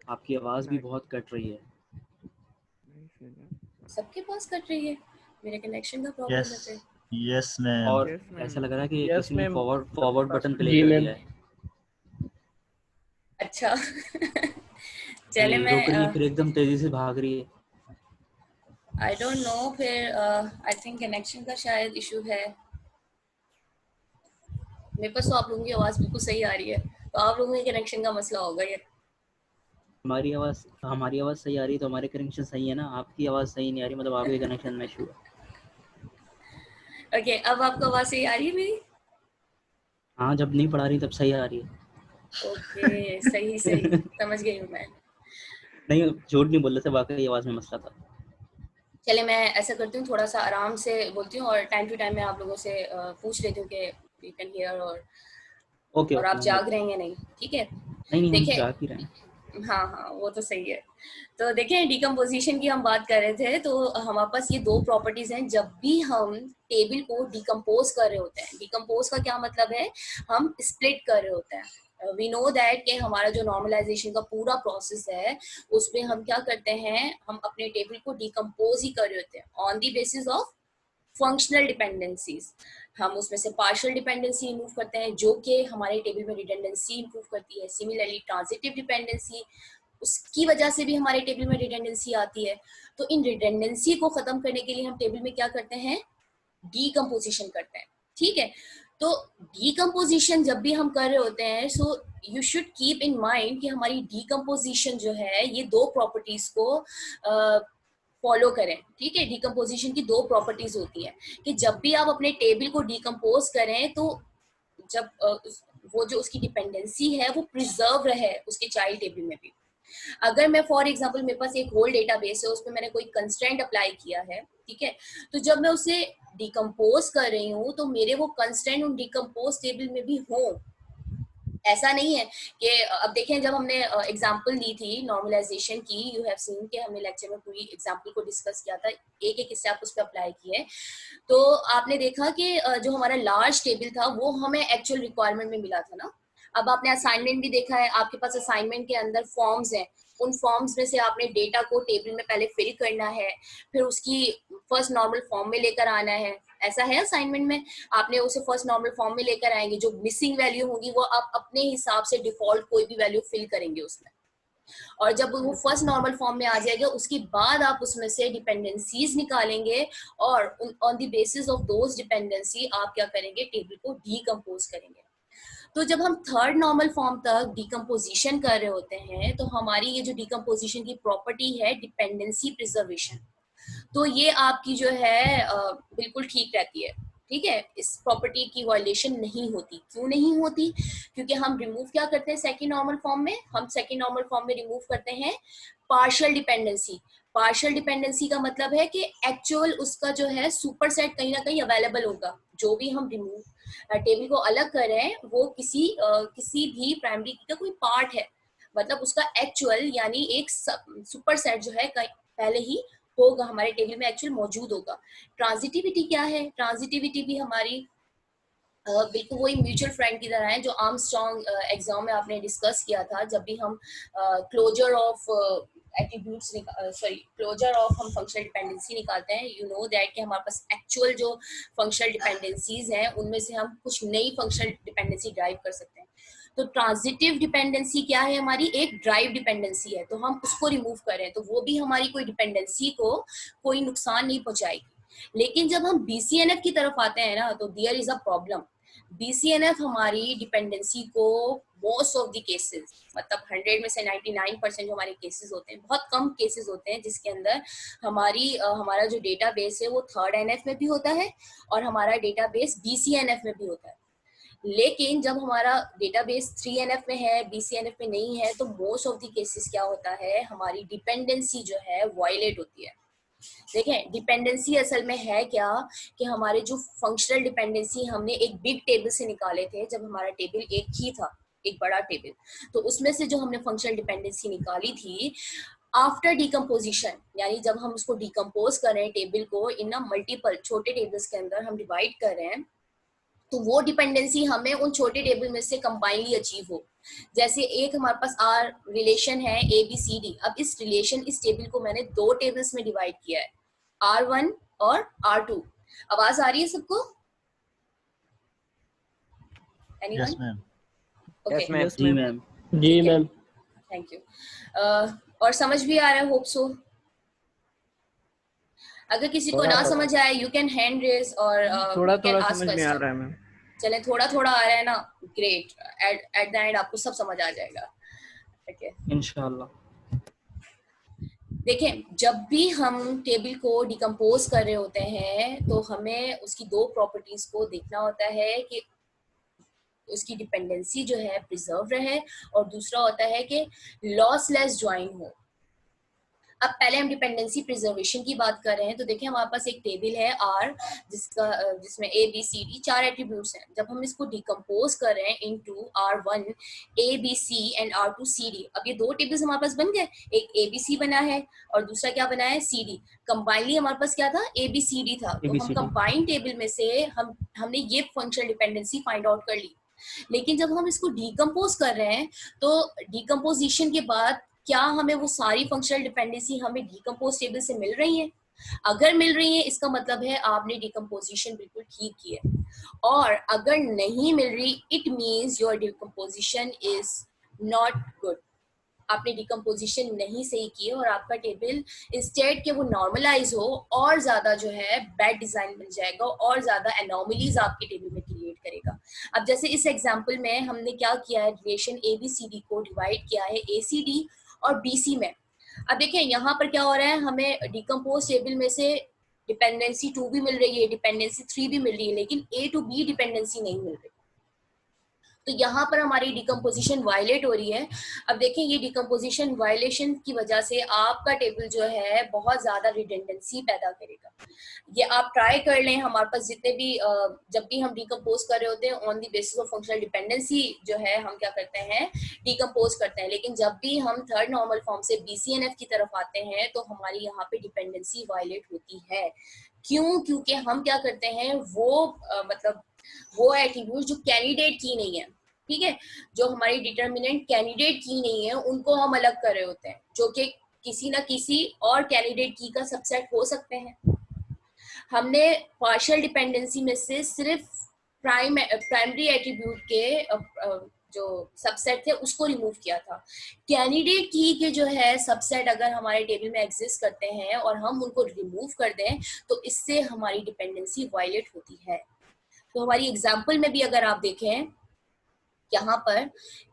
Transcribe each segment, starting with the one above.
आपकी आवाज भी बहुत कट रही है। सबके पास कट रही है, मेरे कनेक्शन का प्रॉब्लम है फिर। Yes ma'am. और ऐसा लग रहा है कि Yes, किसी ने ma'am. फॉरवर्ड बटन क्लिक जी कर मैम। दिया है। अच्छा चले ये मैं रुक रही है फिर एकदम तेजी से भाग रही है। आई डोंट नो, फिर आई थिंक कनेक्शन का शायद इशू है। मेरे पास तो आप लोगों की आवाज़ बिल्कुल सही आ रही है, तो आप लोगों के कनेक्शन का मसला होगा ये। हमारी आवाज सही आ रही है तो हमारे कनेक्शन सही है ना। आपकी आवाज सही नहीं आ रही, मतलब आपके कनेक्शन में इशू है। ओके, अब आपको आवाज़ सही आ रही है मेरी? हाँ, जब नहीं पढ़ा रही तब सही आ रही है। ओके सही सही समझ गई हूँ मैं। नहीं, झूठ नहीं बोल रहे थे, वाकई आवाज में मसला था। चले मैं ऐसा करती हूँ, थोड़ा सा आराम से बोलती हूँ और टाइम टू टाइम मैं आप लोगों से पूछ लेती हूँ कि यू कैन हियर ओके और ओके आप मैम, जाग ओके। रहे हैं या नहीं, ठीक है? नहीं नहीं, हम देखिए, जाग ही रहे हैं। हाँ हाँ वो तो सही है। तो देखें, डिकम्पोजिशन की हम बात कर रहे थे, तो हमारे पास ये दो प्रॉपर्टीज हैं जब भी हम टेबल को डिकम्पोज कर रहे होते हैं। डिकम्पोज का क्या मतलब है? हम स्प्लिट कर रहे होते हैं। वी नो दैट कि हमारा जो नॉर्मलाइजेशन का पूरा प्रोसेस है उसमें हम क्या करते हैं, हम अपने टेबल को डिकम्पोज ही कर रहे होते हैं on the basis of functional dependencies. हम उसमें से पार्शियल डिपेंडेंसी रिमूव करते हैं जो कि हमारे टेबल में रिडंडेंसी इंप्रूव करती है। सिमिलरली ट्रांजिटिव डिपेंडेंसी, उसकी वजह से भी हमारे टेबल में रिडंडेंसी आती है। तो इन रिडंडेंसी को खत्म करने के लिए हम टेबल में क्या करते हैं, डीकम्पोजिशन करते हैं, ठीक है? तो डीकम्पोजिशन जब भी हम कर रहे होते हैं, so you should keep in mind कि हमारी डीकम्पोजिशन जो है ये दो प्रॉपर्टीज को फॉलो करें, ठीक है? डिकम्पोजिशन की दो प्रॉपर्टीज होती है कि जब भी आप अपने टेबल को डिकम्पोज करें तो जब वो जो उसकी डिपेंडेंसी है वो प्रिजर्व रहे उसके चाइल्ड टेबल में भी। अगर मैं फॉर एग्जांपल, मेरे पास एक होल डेटाबेस है, उसमें मैंने कोई कंस्ट्रेंट अप्लाई किया है, ठीक है? तो जब मैं उसे डिकम्पोज कर रही हूँ तो मेरे वो कंस्ट्रेंट उन डिकम्पोज टेबल में भी हों। ऐसा नहीं है कि अब देखें, जब हमने एग्जांपल दी थी नॉर्मलाइजेशन की, यू हैव सीन कि हमने लेक्चर में पूरी एग्जांपल को डिस्कस किया था, एक एक स्टेप उस पर अप्लाई किए। तो आपने देखा कि जो हमारा लार्ज टेबल था वो हमें एक्चुअल रिक्वायरमेंट में मिला था ना। अब आपने असाइनमेंट भी देखा है, आपके पास असाइनमेंट के अंदर फॉर्म्स हैं, उन फॉर्म्स में से आपने डेटा को टेबल में पहले फिल करना है, फिर उसकी फर्स्ट नॉर्मल फॉर्म में लेकर आना है। ऐसा है असाइनमेंट में, आपने उसे फर्स्ट नॉर्मल फॉर्म में लेकर आएंगे, जो मिसिंग वैल्यू होगी वो आप अपने हिसाब से डिफॉल्ट कोई भी वैल्यू फिल करेंगे उसमें, और जब वो फर्स्ट नॉर्मल फॉर्म में आ जाएगा उसके बाद आप उसमें से डिपेंडेंसीज निकालेंगे और on the basis of those dependency आप क्या करेंगे, टेबल को डीकम्पोज करेंगे। तो जब हम थर्ड नॉर्मल फॉर्म तक डिकम्पोजिशन कर रहे होते हैं तो हमारी ये जो डिकम्पोजिशन की प्रॉपर्टी है डिपेंडेंसी प्रिजर्वेशन, तो ये आपकी जो है बिल्कुल ठीक रहती है, ठीक है? इस प्रॉपर्टी की वायलेशन नहीं होती। क्यों नहीं होती? क्योंकि हम रिमूव क्या करते हैं सेकंड नॉर्मल फॉर्म में, हम सेकंड नॉर्मल फॉर्म में रिमूव करते हैं पार्शियल डिपेंडेंसी। पार्शियल डिपेंडेंसी का मतलब है कि एक्चुअल उसका जो है सुपर सेट कहीं ना कहीं अवेलेबल होगा। जो भी हम रिमूव टेबल को अलग कर रहे हैं वो किसी भी प्राइमरी की का कोई पार्ट है, मतलब उसका एक्चुअल यानी एक सुपर सेट जो है पहले ही होगा, हमारे टेबल में एक्चुअल मौजूद होगा। ट्रांजिटिविटी क्या है? ट्रांजिटिविटी भी हमारी बिल्कुल वही म्यूचुअल फ्रेंड की तरह है जो आर्मस्ट्रॉन्ग एग्जाम में आपने डिस्कस किया था, जब भी हम closure of attributes closure of हम फंक्शनल डिपेंडेंसी निकालते हैं, यू नो दैट कि हमारे पास एक्चुअल जो फंक्शनल डिपेंडेंसीज हैं उनमें से हम कुछ नई फंक्शनल डिपेंडेंसी ड्राइव कर सकते हैं। तो ट्रांजिटिव डिपेंडेंसी क्या है? हमारी एक ड्राइव डिपेंडेंसी है, तो हम उसको रिमूव करें तो वो भी हमारी कोई डिपेंडेंसी को कोई नुकसान नहीं पहुंचाएगी। लेकिन जब हम बीसीएनएफ की तरफ आते हैं ना तो there is a problem. BCNF हमारी डिपेंडेंसी को मोस्ट ऑफ द केसेस, मतलब 100 में से 99% जो हमारे केसेस होते हैं, बहुत कम केसेस होते हैं जिसके अंदर हमारा जो डेटाबेस है वो थर्ड एनएफ में भी होता है और हमारा डेटाबेस बीसीएनएफ में भी होता है। लेकिन जब हमारा डेटाबेस 3NF में है, BCNF में नहीं है, तो मोस्ट ऑफ द केसेस क्या होता है, हमारी डिपेंडेंसी जो है वायलेट होती है। देखें, डिपेंडेंसी असल में है क्या कि हमारे जो फंक्शनल डिपेंडेंसी हमने एक बिग टेबल से निकाले थे, जब हमारा टेबल एक ही था, एक बड़ा टेबल, तो उसमें से जो हमने फंक्शनल डिपेंडेंसी निकाली थी आफ्टर डिकम्पोजिशन, यानी जब हम उसको डिकम्पोज कर रहे हैं टेबल को इन मल्टीपल छोटे टेबल्स के अंदर हम डिवाइड कर रहे हैं, तो वो डिपेंडेंसी हमें उन छोटे टेबल में से कंबाइनली अचीव हो। जैसे एक हमारे पास आर रिलेशन है ए बी सी डी, अब इस रिलेशन इस टेबल को मैंने दो टेबल्स में डिवाइड किया है, R1 और R2। आवाज आ रही है सबको? Yes anyone? मैम। ओके, जी मैम। जी मैम। Thank you. और समझ भी आ रहा है, होप सो। अगर किसी को ना समझ आए यू कैन हैंड रेज और थोड़ा यू कैन थोड़ा आस्क समझ में आ क्वेश्चन। रहा है मैम। चले थोड़ा थोड़ा आ रहा है ना, ग्रेट, एट द एंड आपको सब समझ आ जाएगा। ओके, इंशाल्लाह। देखें, जब भी हम टेबल को डिकम्पोज कर रहे होते हैं तो हमें उसकी दो प्रॉपर्टीज को देखना होता है कि उसकी डिपेंडेंसी जो है प्रिजर्व रहे, और दूसरा होता है कि लॉसलेस ज्वाइन हो। अब पहले हम डिपेंडेंसी प्रिजर्वेशन की बात कर रहे हैं, तो देखिए हमारे पास एक टेबल है R जिसमें A B C D चार एट्रीब्यूट्स हैं। जब हम इसको डिकम्पोज कर रहे हैं into R1 A B C and R2 C D, अब ये दो टेबल्स हमारे पास बन गए, एक A B C बना है और दूसरा क्या बना है, C D। कंबाइनली हमारे पास क्या था, A B C D था। तो हम कंबाइंड टेबल में से हमने ये फंक्शनल डिपेंडेंसी फाइंड आउट कर ली। लेकिन जब हम इसको डिकम्पोज कर रहे हैं तो डिकम्पोजिशन के बाद क्या हमें वो सारी फंक्शनल डिपेंडेंसी हमें डिकम्पोज टेबल से मिल रही है? अगर मिल रही है इसका मतलब है आपने डिकम्पोजिशन बिल्कुल ठीक की है, और अगर नहीं मिल रही it means your decomposition is not good. आपने डिकम्पोजिशन नहीं सही की है और आपका टेबल इंस्टेड के वो नॉर्मलाइज हो और ज्यादा जो है बैड डिजाइन बन जाएगा और ज्यादा एनोमलीज आपके टेबल में क्रिएट करेगा। अब जैसे इस एग्जांपल में हमने क्या किया है, रिलेशन ABCD को डिवाइड किया है ACD और BC में। अब देखिए यहाँ पर क्या हो रहा है, हमें डिकम्पोज टेबल में से डिपेंडेंसी 2 भी मिल रही है, डिपेंडेंसी 3 भी मिल रही है, लेकिन A to B डिपेंडेंसी नहीं मिल रही। तो यहाँ पर हमारी डिकम्पोजिशन वायलेट हो रही है। अब देखिए ये डिकम्पोजिशन वायलेशन की वजह से आपका टेबल जो है बहुत ज्यादा रिडेंडेंसी पैदा करेगा। ये आप ट्राई कर लें, हमारे पास जितने भी जब भी हम डिकम्पोज कर रहे होते हैं on the basis of functional dependency जो है हम क्या करते हैं, डिकम्पोज करते हैं। लेकिन जब भी हम थर्ड नॉर्मल फॉर्म से BCNF की तरफ आते हैं तो हमारी यहाँ पे डिपेंडेंसी वायलेट होती है। क्यों? क्योंकि हम क्या करते हैं, मतलब वो एट्रीब्यूट जो कैंडिडेट की नहीं है, ठीक है, जो हमारी डिटर्मिनेंट कैंडिडेट की नहीं है उनको हम अलग कर रहे होते हैं, जो कि किसी ना किसी और कैंडिडेट की का सबसेट हो सकते हैं। हमने पार्शियल डिपेंडेंसी में से सिर्फ प्राइमरी एट्रीब्यूट के जो सबसेट थे उसको रिमूव किया था। कैंडिडेट की के जो है सबसेट अगर हमारे टेबल में एग्जिस्ट करते हैं और हम उनको रिमूव कर दें तो इससे हमारी डिपेंडेंसी वायलेट होती है। तो हमारी एग्जाम्पल में भी अगर आप देखें यहाँ पर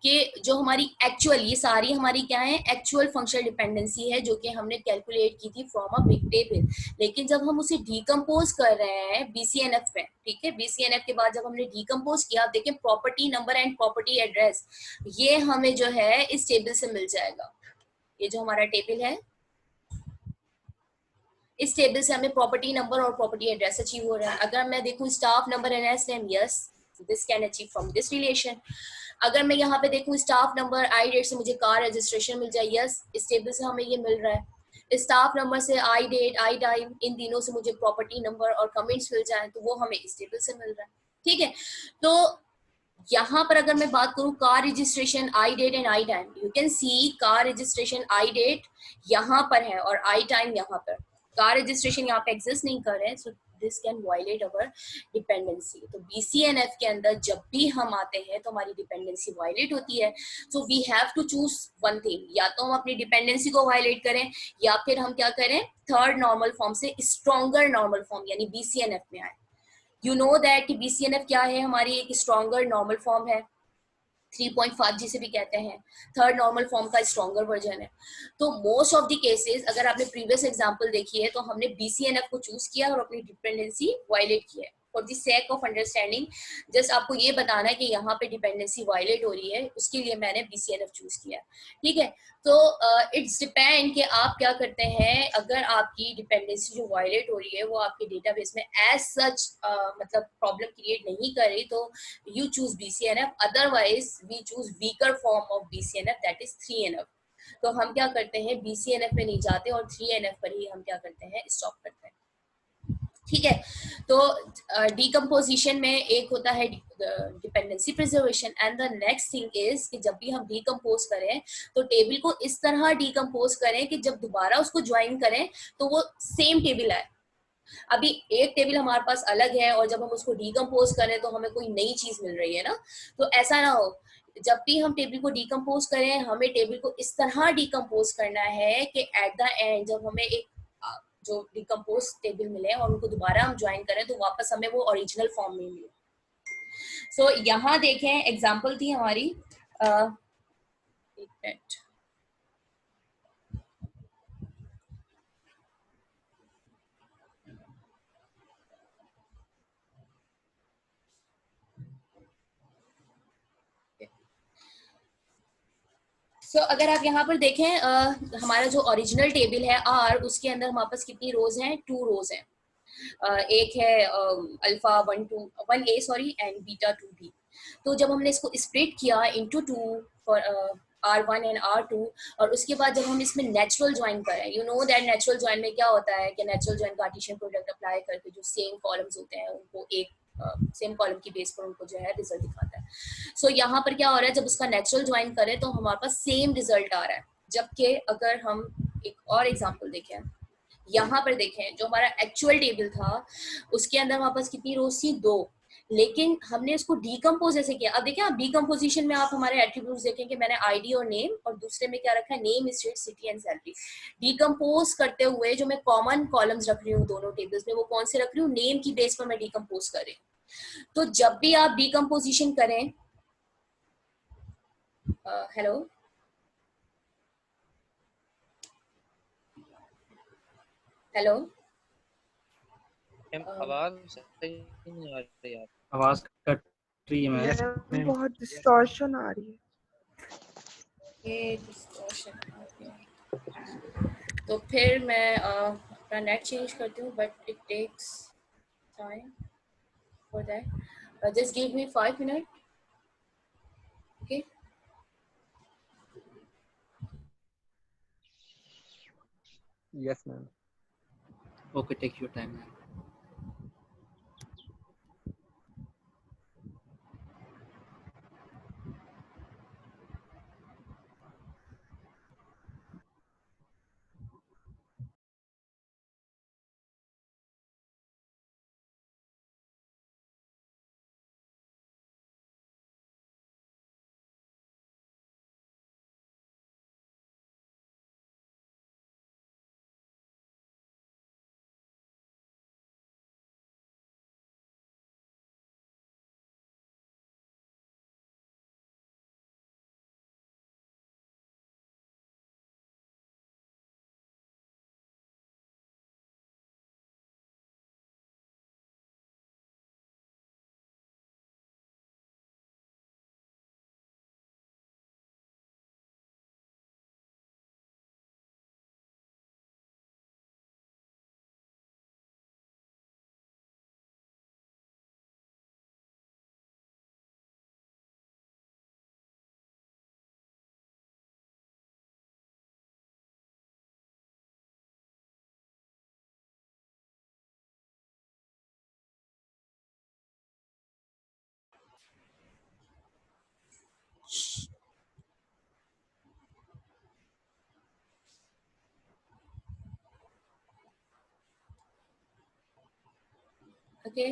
कि जो हमारी एक्चुअल, ये सारी हमारी क्या है, एक्चुअल फंक्शनल डिपेंडेंसी है जो कि हमने कैलकुलेट की थी फ्रॉम अ बिग टेबल। लेकिन जब हम उसे डिकम्पोज कर रहे हैं BCNF में, ठीक है, BCNF के बाद जब हमने डिकम्पोज किया, आप देखें property number and property address, ये हमें जो है इस टेबल से मिल जाएगा। ये जो हमारा टेबल है इस टेबल से हमें प्रॉपर्टी नंबर और प्रॉपर्टी एड्रेस अचीव हो रहा है। अगर मैं देखूं staff number and S name, yes this can achieve from this relation. अगर मैं यहाँ पे देखूं स्टाफ नंबर आई डेट से मुझे कार रजिस्ट्रेशन मिल जाए, यस इस टेबल से हमें ये मिल रहा है। स्टाफ नंबर से आई डेट आई टाइम, इन तीनों से मुझे प्रॉपर्टी नंबर और कमेंट्स मिल जाए तो वो हमें इस टेबल से मिल रहा है, ठीक है। तो यहाँ पर अगर मैं बात करूं car registration I date and I time, you can see car registration I date यहाँ पर है और आई टाइम यहाँ पर, कार रजिस्ट्रेशन यहाँ पे एग्जिस्ट नहीं कर रहे हैं, so this can violate our dependency. तो BCNF के अंदर जब भी हम आते हैं तो हमारी डिपेंडेंसी वायलेट होती है। So we have to choose one thing, या तो हम अपनी डिपेंडेंसी को वायलेट करें या फिर हम क्या करें, थर्ड नॉर्मल फॉर्म से स्ट्रॉन्गर नॉर्मल फॉर्म यानी BCNF में आए। यू नो दैट कि BCNF क्या है, हमारी एक स्ट्रॉन्गर नॉर्मल फॉर्म है, 3.5 जिसे भी कहते हैं, थर्ड नॉर्मल फॉर्म का स्ट्रॉन्गर वर्जन है। तो मोस्ट ऑफ द केसेस अगर आपने प्रीवियस एग्जांपल देखी है तो हमने BCNF को चूज किया और अपनी डिपेंडेंसी वायलेट किया है। For the sake of understanding just आपको ये बताना है कि यहाँ पे डिपेंडेंसी वायलेट हो रही है, उसके लिए मैंने BCNF चूज किया, ठीक है। तो इट्स डिपेंड कि आप क्या करते हैं। अगर आपकी डिपेंडेंसी जो वायलेट हो रही है वो आपके डेटाबेस में एज सच मतलब प्रॉब्लम क्रिएट नहीं कर रही तो you choose BCNF, otherwise we choose weaker form of BCNF that is 3NF। तो हम क्या करते हैं BCNF में नहीं जाते और 3NF पर ही हम क्या करते हैं, स्टॉप करते हैं। ठीक है। तो डिकम्पोजिशन में एक होता है dependency preservation, and the next thing is कि जब भी हम डिकम्पोज करें तो टेबल को इस तरह डिकम्पोज करें कि जब दोबारा उसको ज्वाइन करें तो वो सेम टेबल आए। अभी एक टेबल हमारे पास अलग है और जब हम उसको डिकम्पोज करें तो हमें कोई नई चीज मिल रही है ना, तो ऐसा ना हो। जब भी हम टेबल को डिकम्पोज करें हमें टेबल को इस तरह डिकम्पोज करना है कि एट द एंड जब हमें एक जो डिकम्पोज टेबल मिले और उनको दोबारा हम ज्वाइन करें तो वापस हमें वो ओरिजिनल फॉर्म में मिले। सो यहाँ देखें एग्जांपल थी हमारी, एक मिनट, सो अगर आप यहाँ पर देखें हमारा जो ओरिजिनल टेबल है आर, उसके अंदर हमारे पास कितनी रोज हैं, 2 रोज हैं। एक है alpha 1 A sorry and beta 2 B. तो जब हमने इसको स्प्लिट किया into 2 for R1 and R2, और उसके बाद जब हम इसमें नेचुरल ज्वाइन करें, you know that natural join में क्या होता है कि natural join Cartesian product apply करके जो सेम कॉलम्स होते हैं उनको एक सेम कॉलम की बेस पर उनको जो है रिजल्ट दिखाता है। सो यहाँ पर क्या हो रहा है, जब उसका नेचुरल ज्वाइन करें तो हमारे पास सेम रिजल्ट आ रहा है। जबकि अगर हम एक और एग्जांपल देखें, यहाँ पर देखें जो हमारा एक्चुअल टेबल था उसके अंदर हमारे पास कितनी रोज थी, 2, लेकिन हमने इसको डीकम्पोज ऐसे किया। अब देखें आप डीकम्पोजिशन में आप हमारे एट्रीब्यूट्स देखें कि मैंने आईडी और नेम और दूसरे में क्या रखा है, name, state, city and salary. Decompose करते हुए जो मैं कॉमन कॉलम्स रख रही हूँ दोनों टेबल्स में, वो कौन से रख रही हूँ, नेम की बेस पर मैं डीकम्पोज कर रही हूँ। तो जब भी आप डीकम्पोजिशन करें, हेलो हेलो, आवाज सही नहीं आ रही यार, आवाज कट रही है मैम। मैम बहुत डिस्टॉर्शन आ रही है। ये डिस्टॉर्शन आ रही है। तो फिर मैं अपना नेट चेंज करती हूँ, but it takes time for that. Just give me 5 minute, okay. Yes ma'am. Okay, take your time ma'am. Okay,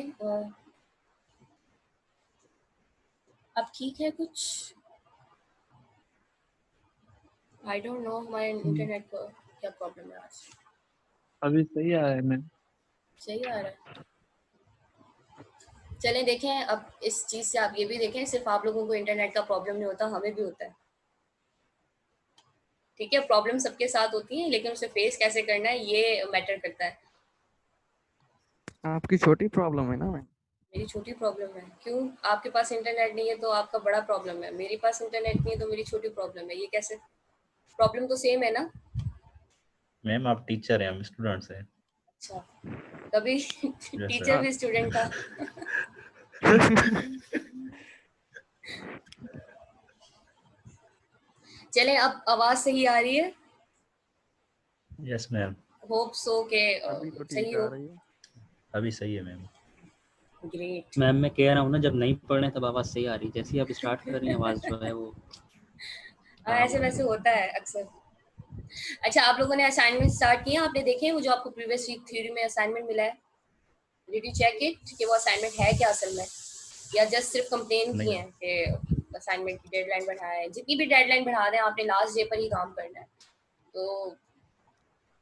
अब ठीक है कुछ? आई डोंट नो हमारे इंटरनेट को क्या प्रॉब्लम है आज। अभी सही आ रहा है मैम। सही आ रहा है, चलें देखें। अब इस चीज से आप ये भी देखें, सिर्फ आप लोगों को इंटरनेट का प्रॉब्लम नहीं होता, हमें भी होता है। ठीक है, प्रॉब्लम सबके साथ होती है, लेकिन उसे फेस कैसे करना है ये मैटर करता है। आपकी छोटी प्रॉब्लम है ना मैम। मेरी छोटी प्रॉब्लम है? क्यों? आपके पास इंटरनेट नहीं है तो आपका बड़ा प्रॉब्लम है, मेरे पास इंटरनेट नहीं है तो मेरी छोटी प्रॉब्लम है, ये कैसे? प्रॉब्लम तो सेम है ना? मैम आप टीचर हैं, हम स्टूडेंट्स हैं। अच्छा, कभी टीचर भी स्टूडेंट था। चलें, अब आवाज सही आ रही है? Yes ma'am. होप सो के अभी तो सही ठीक हो। आ रही है। अभी सही है मैम। ग्रेट। मैम मैं कह रहा हूँ ना, जब नहीं पढ़ रहे तब आवाज़ सही आ रही, जैसे ही आप स्टार्ट कर रही हैं आवाज़ जो है वो हाँ, खराब ऐसे हो रही वैसे है। होता है अक्सर। अच्छा, आप लोगों ने असाइनमेंट स्टार्ट किए? आपने देखे वो जो आपको प्रीवियस वीक थ्योरी में असाइनमेंट मिला है? डिड यू चेक इट कि वो असाइनमेंट है क्या असल में, या जस्ट सिर्फ कंप्लेन की नहीं है कि असाइनमेंट की डेडलाइन बढ़ाया है? जितनी भी डेडलाइन बढ़ा दें, आपने लास्ट डे पर ही काम करना है। तो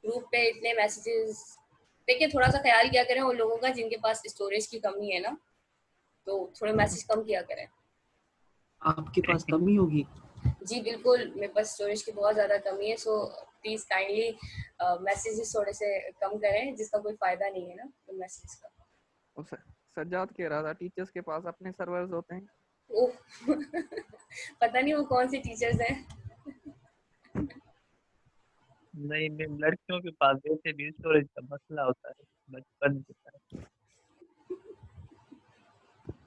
ग्रुप पे इतने मैसेजेस, देखिए थोड़ा सा ख्याल किया करें उन लोगों का जिनके पास स्टोरेज की कमी है ना, तो थोड़े मैसेज कम किया करें। आपके पास कमी होगी? जी बिल्कुल, मेरे पास स्टोरेज की बहुत ज़्यादा कमी है, सो प्लीज़ काइंडली मैसेजेस थोड़े से कम करें, जिसका कोई फ़ायदा नहीं है ना उन मैसेज का। वो सज्जाद कह रहा था टीचर्स के पास अपने सर्वर्स होते हैं। ओह पता नहीं वो कौन से टीचर्स हैं। नहीं मैम, लड़कियों के पास वैसे भी स्टोरेज का मसला होता है बचपन से।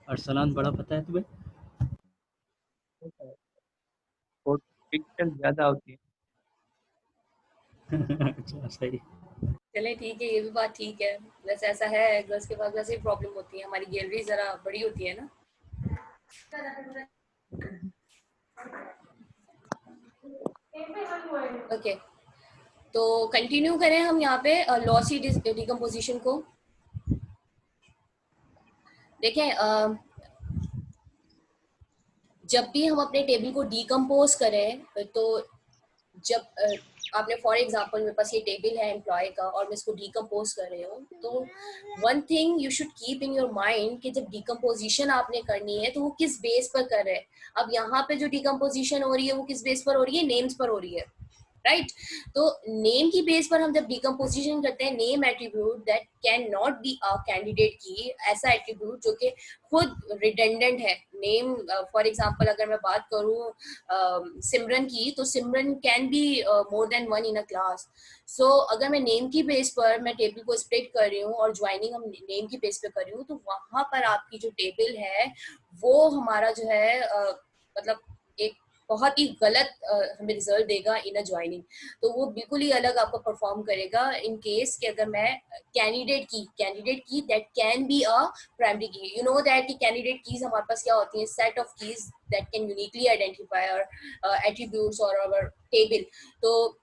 अरसलान बड़ा पता है तुम्हें? और पिक्सल ज्यादा होती है। अच्छा सही। चले ठीक है, ये भी बात ठीक है। वैसे ऐसा है, गर्ल्स के पास वैसे ही प्रॉब्लम होती है, हमारी गैलरी ज़रा बड़ी होती है ना। ओके, तो कंटिन्यू करें हम यहाँ पे लॉसी डिकम्पोजिशन को। देखें, जब भी हम अपने टेबल को डिकम्पोज करें, तो जब आपने फॉर एग्जांपल मेरे पास ये टेबल है एम्प्लॉय का और मैं इसको डिकम्पोज कर रही हूँ, तो one thing you should keep in your mind कि जब डिकम्पोजिशन आपने करनी है तो वो किस बेस पर कर रहे हैं। अब यहाँ पे जो डिकम्पोजिशन हो रही है वो किस बेस पर हो रही है? नेम्स पर हो रही है, राइट? तो नेम की बेस पर हम जब डिकम्पोजिशन करते हैं, name attribute that can not be a candidate की, ऐसा एट्रीब्यूट जो कि खुद रिडेंडेंट है। नेम फॉर एग्जांपल अगर मैं बात करूं सिमरन की, तो Simran can be more than one in a class. So अगर मैं नेम की बेस पर मैं टेबल को स्प्लिट कर रही हूँ और ज्वाइनिंग हम नेम की बेस पे कर रही हूँ, तो वहां पर आपकी जो टेबल है वो हमारा जो है मतलब एक बहुत ही गलत हमें रिजल्ट देगा इन अ ज्वाइनिंग। तो वो बिल्कुल ही अलग आपको परफॉर्म करेगा इन केस कि अगर मैं कैंडिडेट की that can be a primary की। यू नो दैट कि कैंडिडेट कीज हमारे पास क्या होती है? Set of keys that can uniquely identify और एट्रीब्यूट्स और आवर टेबल। तो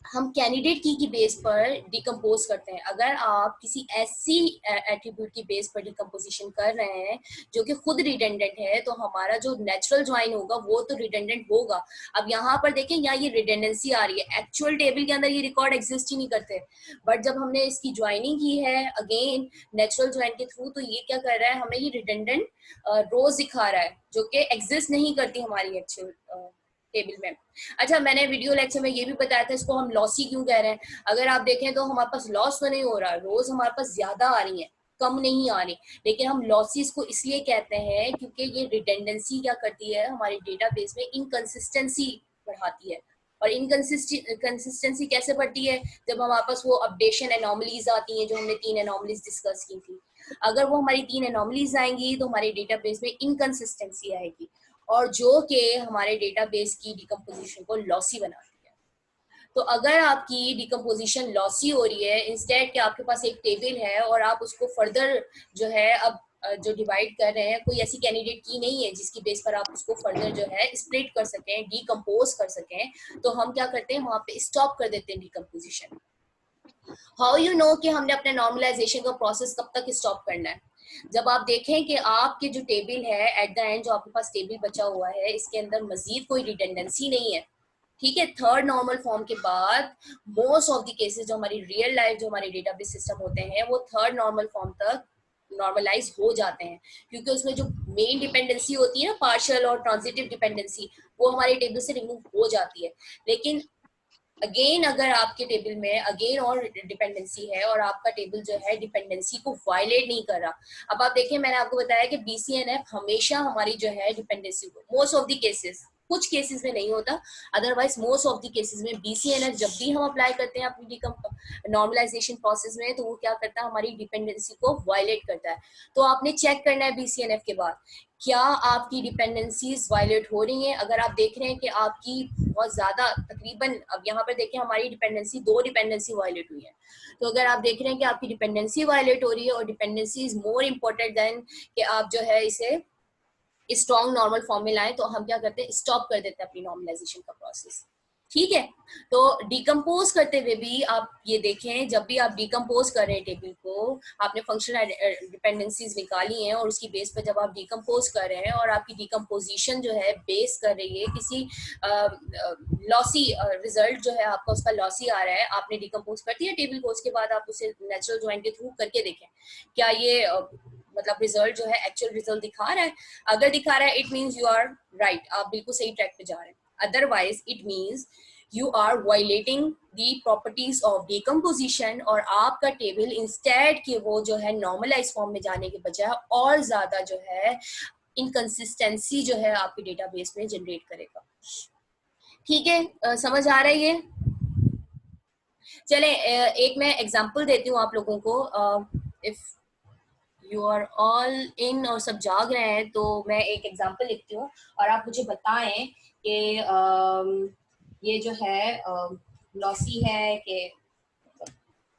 हम कैंडिडेट की बेस पर डिकम्पोज करते हैं। अगर आप किसी ऐसी एट्रीब्यूट की बेस पर डिकम्पोजिशन कर रहे हैं जो कि खुद रिडेंडेंट है, तो हमारा जो नेचुरल ज्वाइन होगा वो तो रिडेंडेंट होगा। अब यहाँ पर देखें, यहाँ ये रिडेंडेंसी आ रही है, एक्चुअल टेबल के अंदर ये रिकॉर्ड एग्जिस्ट ही नहीं करते, बट जब हमने इसकी ज्वाइनिंग की है अगेन नेचुरल ज्वाइन के थ्रू, तो ये क्या कर रहा है? हमें ये रिडेंडेंट रोज दिखा रहा है जो कि एग्जिस्ट नहीं करती हमारी एक्चुअल टेबल में। अच्छा, मैंने वीडियो लेक्चर में ये भी बताया था इसको हम लॉसी क्यों कह रहे हैं। अगर आप देखें तो हमारे पास लॉस तो नहीं हो रहा, रोज हमारे पास ज्यादा आ रही है, कम नहीं आ रही, लेकिन हम लॉसेस को इसलिए कहते हैं क्योंकि ये रिडेंडेंसी क्या करती है? हमारे डेटाबेस में इनकंसिस्टेंसी बढ़ाती है। और इनकंसिस्टेंसी कैसे बढ़ती है? जब हमारे पास वो अपडेशन एनॉमलीज आती हैं, जो हमने 3 एनॉमलीज डिस्कस की थी। अगर वो हमारी 3 एनॉमलीज आएंगी तो हमारे डेटाबेस में इनकंसिस्टेंसी आएगी, और जो कि हमारे डेटाबेस की डिकम्पोजिशन को लॉसी बनाती है। तो अगर आपकी डिकम्पोजिशन लॉसी हो रही है, इंस्टेड कि आपके पास एक टेबल है और आप उसको फर्दर जो है अब जो डिवाइड कर रहे हैं, कोई ऐसी कैंडिडेट की नहीं है जिसकी बेस पर आप उसको फर्दर जो है स्प्लिट कर सकें, डिकम्पोज कर सकें, तो हम क्या करते हैं? वहां पे स्टॉप कर देते हैं डिकम्पोजिशन। हाउ यू नो कि हमने अपने नॉर्मलाइजेशन का प्रोसेस कब तक स्टॉप करना है? जब आप देखें कि आपके जो टेबल है एट द एंड, जो आपके पास टेबल बचा हुआ है, इसके अंदर मजीद कोई रिडेंडेंसी नहीं है, ठीक है? थर्ड नॉर्मल फॉर्म के बाद मोस्ट ऑफ द केसेस जो हमारी रियल लाइफ जो हमारे डेटाबेस सिस्टम होते हैं वो थर्ड नॉर्मल फॉर्म तक नॉर्मलाइज हो जाते हैं, क्योंकि उसमें जो मेन डिपेंडेंसी होती है ना, पार्शियल और ट्रांजिटिव डिपेंडेंसी, वो हमारे टेबल से रिमूव हो जाती है। लेकिन अगेन अगर आपके टेबल में अगेन और डिपेंडेंसी है और आपका टेबल जो है डिपेंडेंसी को वायलेट नहीं कर रहा। अब आप देखिए, मैंने आपको बताया कि BCNF हमेशा हमारी जो है डिपेंडेंसी को, मोस्ट ऑफ द केसेस कुछ केसेस में नहीं होता, otherwise most of the cases में BCNF जब भी हम अप्लाई करते हैं अपनी नॉर्मलाइजेशन प्रोसेस में, तो वो क्या करता है, हमारी डिपेंडेंसी को वायलेट करता है। तो आपने चेक करना है BCNF के बाद क्या आपकी डिपेंडेंसीज वायलेट हो रही हैं। अगर आप देख रहे हैं कि आपकी बहुत ज्यादा, तकरीबन अब यहाँ पर देखें हमारी डिपेंडेंसी 2 डिपेंडेंसी वायलेट हुई है, तो अगर आप देख रहे हैं कि आपकी डिपेंडेंसी वायलेट हो रही है और dependency is more important then कि आप जो है इसे स्ट्रॉन्ग नॉर्मल फॉर्म में लाएं, तो हम क्या करते हैं, स्टॉप कर देते हैं अपनी नॉर्मलाइजेशन का प्रोसेस। ठीक है, तो डिकम्पोज करते हुए भी आप ये देखें, जब भी आप डिकम्पोज कर रहे हैं टेबल को, आपने फंक्शनल डिपेंडेंसीज निकाली हैं और उसकी बेस पर जब आप डिकम्पोज कर रहे हैं और आपकी डिकम्पोजिशन जो है बेस कर रही है किसी लॉसी रिजल्ट जो है आपका उसका लॉसी आ रहा है, आपने डिकम्पोज कर दिया टेबल को, उसके बाद आप उसे नेचुरल ज्वाइन के थ्रू करके देखें क्या ये मतलब रिजल्ट जो है एक्चुअल रिजल्ट दिखा रहा है। अगर दिखा रहा है it means you are right, आप बिल्कुल सही ट्रैक पे जा रहे हैं। Otherwise it means you are violating the properties of decomposition और आपका टेबल इंस्टेड कि वो जो है नॉर्मलाइज फॉर्म में जाने के बजाय और ज्यादा जो है इनकंसिस्टेंसी जो है आपके डेटाबेस में जनरेट करेगा। ठीक है, समझ आ रहा है ये? चले एक मैं एग्जांपल देती हूँ आप लोगों को। If you are all in और सब जाग रहे हैं तो मैं एक एग्जांपल लिखती हूँ और आप मुझे बताएं कि ये जो है लॉसी है कि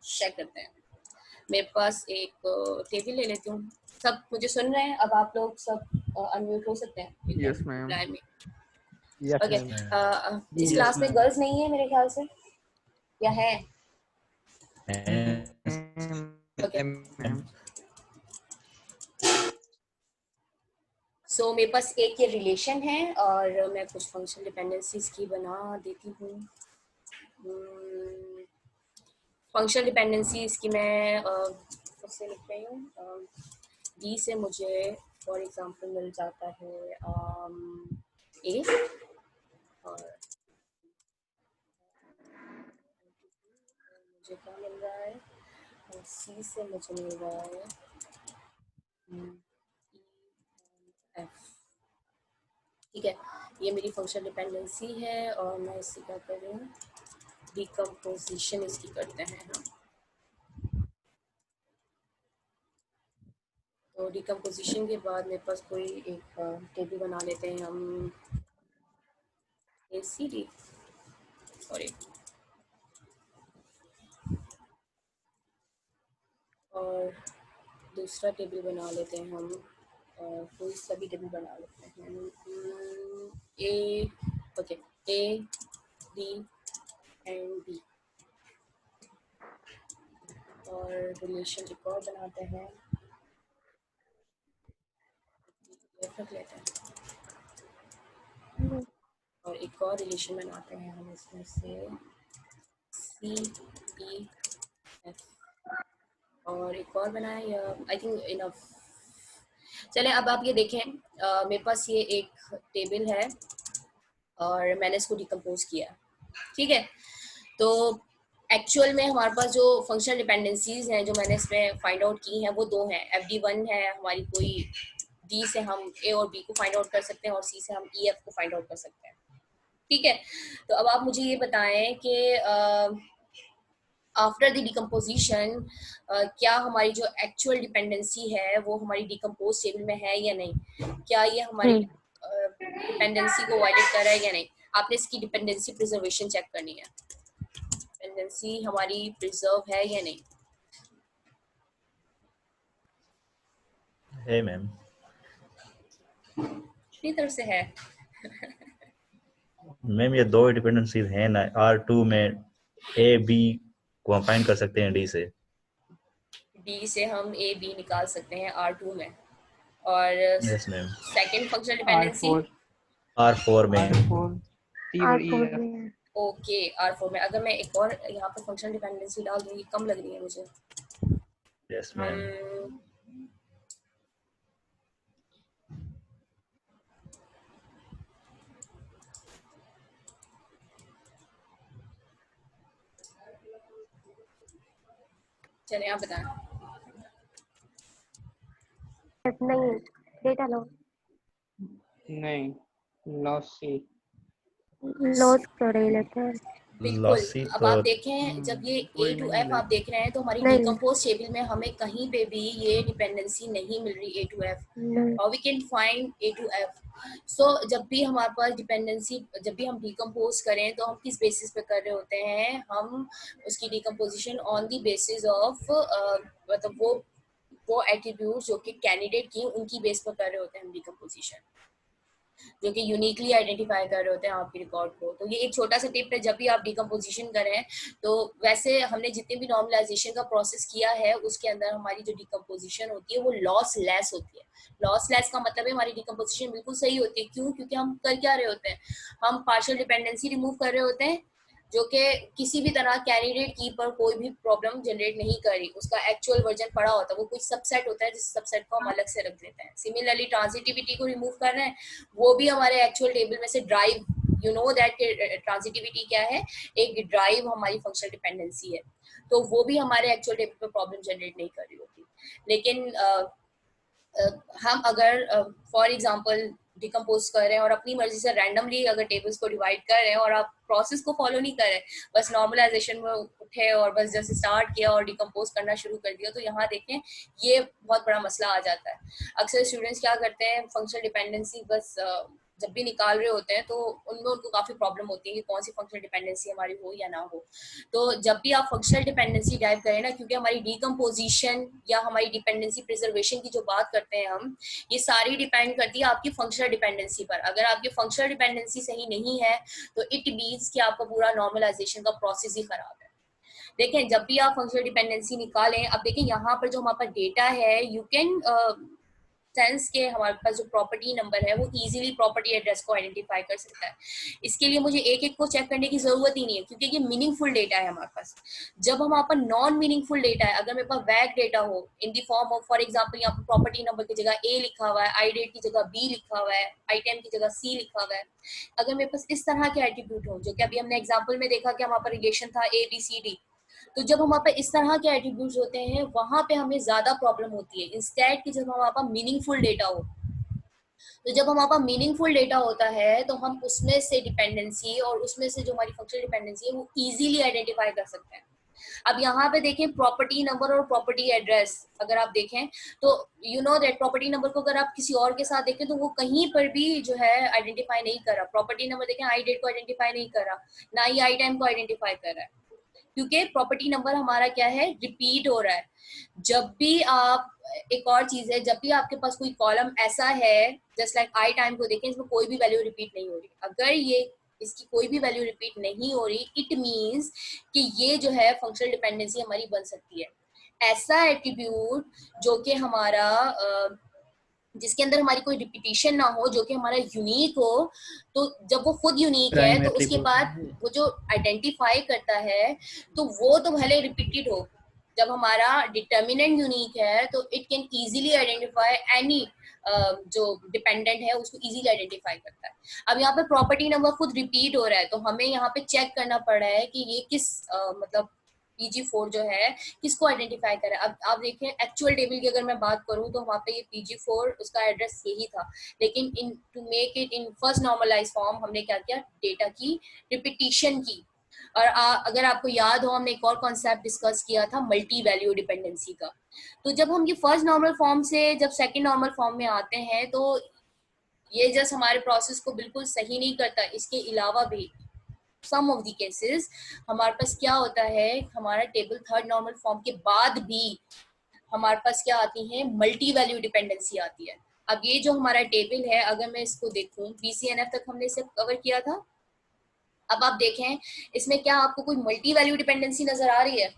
चेक करते हैं। मेरे पास एक टेबल ले लेती हूँ। सब मुझे सुन रहे हैं? अब आप लोग सब अनम्यूट हो सकते हैं। Yes ma'am. ओके, इस Yes, क्लास में ma'am. गर्ल्स नहीं है मेरे ख्याल से, या है? ओके, सो मेरे पास एक ये रिलेशन है और मैं कुछ फंक्शनल डिपेंडेंसीज की बना देती हूँ। फंक्शनल डिपेंडेंसी इसकी मैं उससे लिख रही हूँ। डी से मुझे फॉर एग्जांपल मिल जाता है ए, और मुझे क्या मिल रहा है, और सी से मुझे मिल रहा है एफ। ठीक है, ये मेरी फंक्शनल डिपेंडेंसी है और मैं इससे क्या कर रही हूँ, डिकम्पोजिशन इसकी करते हैं हम। तो डिकम्पोजिशन के बाद मेरे पास कोई एक टेबल बना लेते हैं हम, ACD, सॉरी, और दूसरा टेबल बना लेते हैं हम, कोई सभी टेबल बना लेते हैं, A, okay, A, D and B, और रिलेशन एक और बनाते हैं, रख लेते हैं, और एक और रिलेशन बनाते हैं हम इसमें से C, E, F, और एक और बनाए, या आई थिंक इनफ। चले अब आप ये देखें, मेरे पास ये एक टेबल है और मैंने इसको डिकम्पोज किया। ठीक है, तो एक्चुअल में हमारे पास जो फंक्शनल डिपेंडेंसीज हैं जो मैंने इसमें फाइंड आउट की हैं वो दो हैं। FD1 है हमारी, कोई D से हम A और B को फाइंड आउट कर सकते हैं और C से हम EF को फाइंड आउट कर सकते हैं। ठीक है, तो अब आप मुझे ये बताएं कि आफ्टर द डिकम्पोजिशन क्या हमारी जो एक्चुअल डिपेंडेंसी है वो हमारी डिकम्पोज टेबल में है या नहीं, क्या ये हमारी डिपेंडेंसी को वायलेट कर रहा है या नहीं। आपने इसकी डिपेंडेंसी प्रिजर्वेशन चेक करनी है, डिपेंडेंसी हमारी प्रिजर्व है या नहीं। है मैम। कितनी तरफ से है? मैम ये दो डिपेंडेंसीज हैं ना, R2 में A B को हम फाइंड कर सकते हैं D से। D से हम A B निकाल सकते हैं R2 में, और yes ma'am. Second functional dependency R4 में। ओके, R4 में। अगर मैं एक और यहाँ पर फंक्शनल डिपेंडेंसी डाल दूंगी, कम लग रही है मुझे। Yes ma'am. चलिए आप बताएं। नहीं, डेटा लो। नहीं, लॉसी। लॉस थोड़ा ही लेते हैं। बिल्कुल। लॉसी अब तो आप देखें जब ये कोई A to नहीं F आप देख रहे हैं तो हमारी नहीं। डिकम्पोज टेबल में हमें कहीं पे भी ये डिपेंडेंसी नहीं मिल रही A to F, नहीं। और we can find A to F। सो जब भी हमारे पास डिपेंडेंसी, जब भी हम डिकम्पोज करें तो हम किस बेसिस पे कर रहे होते हैं, हम उसकी decomposition on the basis of मतलब वो एट्रीब्यूट जो कि कैंडिडेट की उनकी बेस पर कर रहे होते हैं हम डिकम्पोजिशन, जो कि यूनिकली आइडेंटिफाई कर रहे होते हैं आपके रिकॉर्ड को। तो ये एक छोटा सा टिप है, जब भी आप डिकम्पोजिशन करें तो वैसे हमने जितने भी नॉर्मलाइजेशन का प्रोसेस किया है उसके अंदर हमारी जो डिकम्पोजिशन होती है वो लॉस लेस होती है। लॉस लेस का मतलब है हमारी डिकम्पोजिशन बिल्कुल सही होती है। क्यों? क्योंकि हम कर क्या रहे होते हैं, हम पार्शियल डिपेंडेंसी रिमूव कर रहे होते हैं जो कि किसी भी तरह कैंडिडेट की पर कोई भी प्रॉब्लम जनरेट नहीं करी, उसका एक्चुअल वर्जन पड़ा होता है, वो कोई सबसेट होता है जिस सबसेट को हम अलग से रख देते हैं। सिमिलरली ट्रांजिटिविटी को रिमूव कर रहे हैं, वो भी हमारे एक्चुअल टेबल में से drive, you know that transitivity क्या है, एक ड्राइव हमारी फंक्शनल डिपेंडेंसी है, तो वो भी हमारे एक्चुअल टेबल पे प्रॉब्लम जनरेट नहीं कर रही होती। लेकिन हम अगर फॉर एग्जांपल डिकम्पोज कर रहे हैं और अपनी मर्जी से रैंडमली अगर टेबल्स को डिवाइड कर रहे हैं और आप प्रोसेस को फॉलो नहीं कर रहे, बस नॉर्मलाइजेशन में उठे और बस जैसे स्टार्ट किया और डिकम्पोज करना शुरू कर दिया, तो यहाँ देखें ये बहुत बड़ा मसला आ जाता है। अक्सर स्टूडेंट्स क्या करते हैं, फंक्शनल डिपेंडेंसी बस जब भी निकाल रहे होते हैं तो उनमें उनको काफ़ी प्रॉब्लम होती है कि कौन सी फंक्शनल डिपेंडेंसी हमारी हो या ना हो। तो जब भी आप फंक्शनल डिपेंडेंसी डाइव करें ना, क्योंकि हमारी डिकम्पोजिशन या हमारी डिपेंडेंसी प्रिजर्वेशन की जो बात करते हैं हम, ये सारी डिपेंड करती है आपकी फंक्शनल डिपेंडेंसी पर। अगर आपकी फंक्शनल डिपेंडेंसी सही नहीं है तो इट मीन्स कि आपका पूरा नॉर्मलाइजेशन का प्रोसेस ही खराब है। देखें जब भी आप फंक्शनल डिपेंडेंसी निकालें, अब देखें यहाँ पर जो हमारे पास डेटा है, यू कैन सेंस के हमारे पास जो प्रॉपर्टी नंबर है वो इजीली प्रॉपर्टी एड्रेस को आइडेंटिफाई कर सकता है। इसके लिए मुझे एक एक को चेक करने की जरूरत ही नहीं है क्योंकि ये मीनिंगफुल डेटा है हमारे पास। जब हमारे पास नॉन मीनिंगफुल डेटा है, अगर मेरे पास वैग डेटा हो in the form of, for example यहाँ पर प्रॉपर्टी नंबर की जगह A लिखा हुआ है, आई डेट की जगह B लिखा हुआ है, आइटम की जगह C लिखा हुआ है, अगर मेरे पास इस तरह के एट्रीब्यूट हो, जो कि अभी हमने एग्जाम्पल में देखा कि हमारे पास रिलेशन था ABCD, तो जब हमारे पास इस तरह के एट्रीब्यूट्स होते हैं वहां पे हमें ज्यादा प्रॉब्लम होती है। इंस्टेड कि जब हमारे पास मीनिंगफुल डेटा हो, तो जब हमारे पास मीनिंगफुल डेटा होता है तो हम उसमें से डिपेंडेंसी और उसमें से जो हमारी फंक्शनल डिपेंडेंसी है वो इजीली आइडेंटिफाई कर सकते हैं। अब यहाँ पे देखें प्रॉपर्टी नंबर और प्रॉपर्टी एड्रेस, अगर आप देखें तो you know that property number को अगर आप किसी और के साथ देखें तो वो कहीं पर भी जो है आइडेंटिफाई नहीं कर रहा। प्रॉपर्टी नंबर देखें आई डेट को आइडेंटिफाई नहीं कर रहा, ना ही आई टाइम को आइडेंटिफाई कर रहा है, क्योंकि प्रॉपर्टी नंबर हमारा क्या है, रिपीट हो रहा है। जब भी आप, एक और चीज है, जब भी आपके पास कोई कॉलम ऐसा है जस्ट लाइक आई टाइम को देखें, इसमें कोई भी वैल्यू रिपीट नहीं हो रही, अगर ये इसकी कोई भी वैल्यू रिपीट नहीं हो रही, इट मींस कि ये जो है फंक्शनल डिपेंडेंसी हमारी बन सकती है। ऐसा एट्रीब्यूट जो कि हमारा जिसके अंदर हमारी कोई रिपीटिशन ना हो, जो कि हमारा यूनिक हो, तो जब वो खुद यूनिक है तो उसके बाद वो जो आइडेंटिफाई करता है तो वो तो भले रिपीटेड हो, जब हमारा डिटर्मिनेंट यूनिक है तो it can easily identify any जो डिपेंडेंट है उसको इजीली आइडेंटिफाई करता है। अब यहाँ पे प्रॉपर्टी नंबर खुद रिपीट हो रहा है तो हमें यहाँ पे चेक करना पड़ रहा है कि ये किस मतलब PG4 जो है किसको आइडेंटिफाई करे। अब आप देखें एक्चुअल टेबल की अगर मैं बात करूं तो वहाँ पे ये PG4 उसका एड्रेस यही था, लेकिन in to make it in first normalise form हमने क्या किया, डेटा की रिपीटिशन की। और अगर आपको याद हो हमने एक और कॉन्सेप्ट डिस्कस किया था मल्टी वैल्यू डिपेंडेंसी का। तो जब हम ये फर्स्ट नॉर्मल फॉर्म से जब सेकेंड नॉर्मल फॉर्म में आते हैं तो ये जस्ट हमारे प्रोसेस को बिल्कुल सही नहीं करता। इसके अलावा भी सम ऑफ द केसेस हमारे पास क्या होता है, हमारा टेबल थर्ड नॉर्मल फॉर्म के बाद भी हमारे पास क्या आती है, मल्टी वैल्यू डिपेंडेंसी आती है। अब ये जो हमारा टेबल है, अगर मैं इसको देखूं, BCNF तक हमने इसे कवर किया था। अब आप देखें इसमें क्या आपको कोई मल्टी वैल्यू डिपेंडेंसी नजर आ रही है?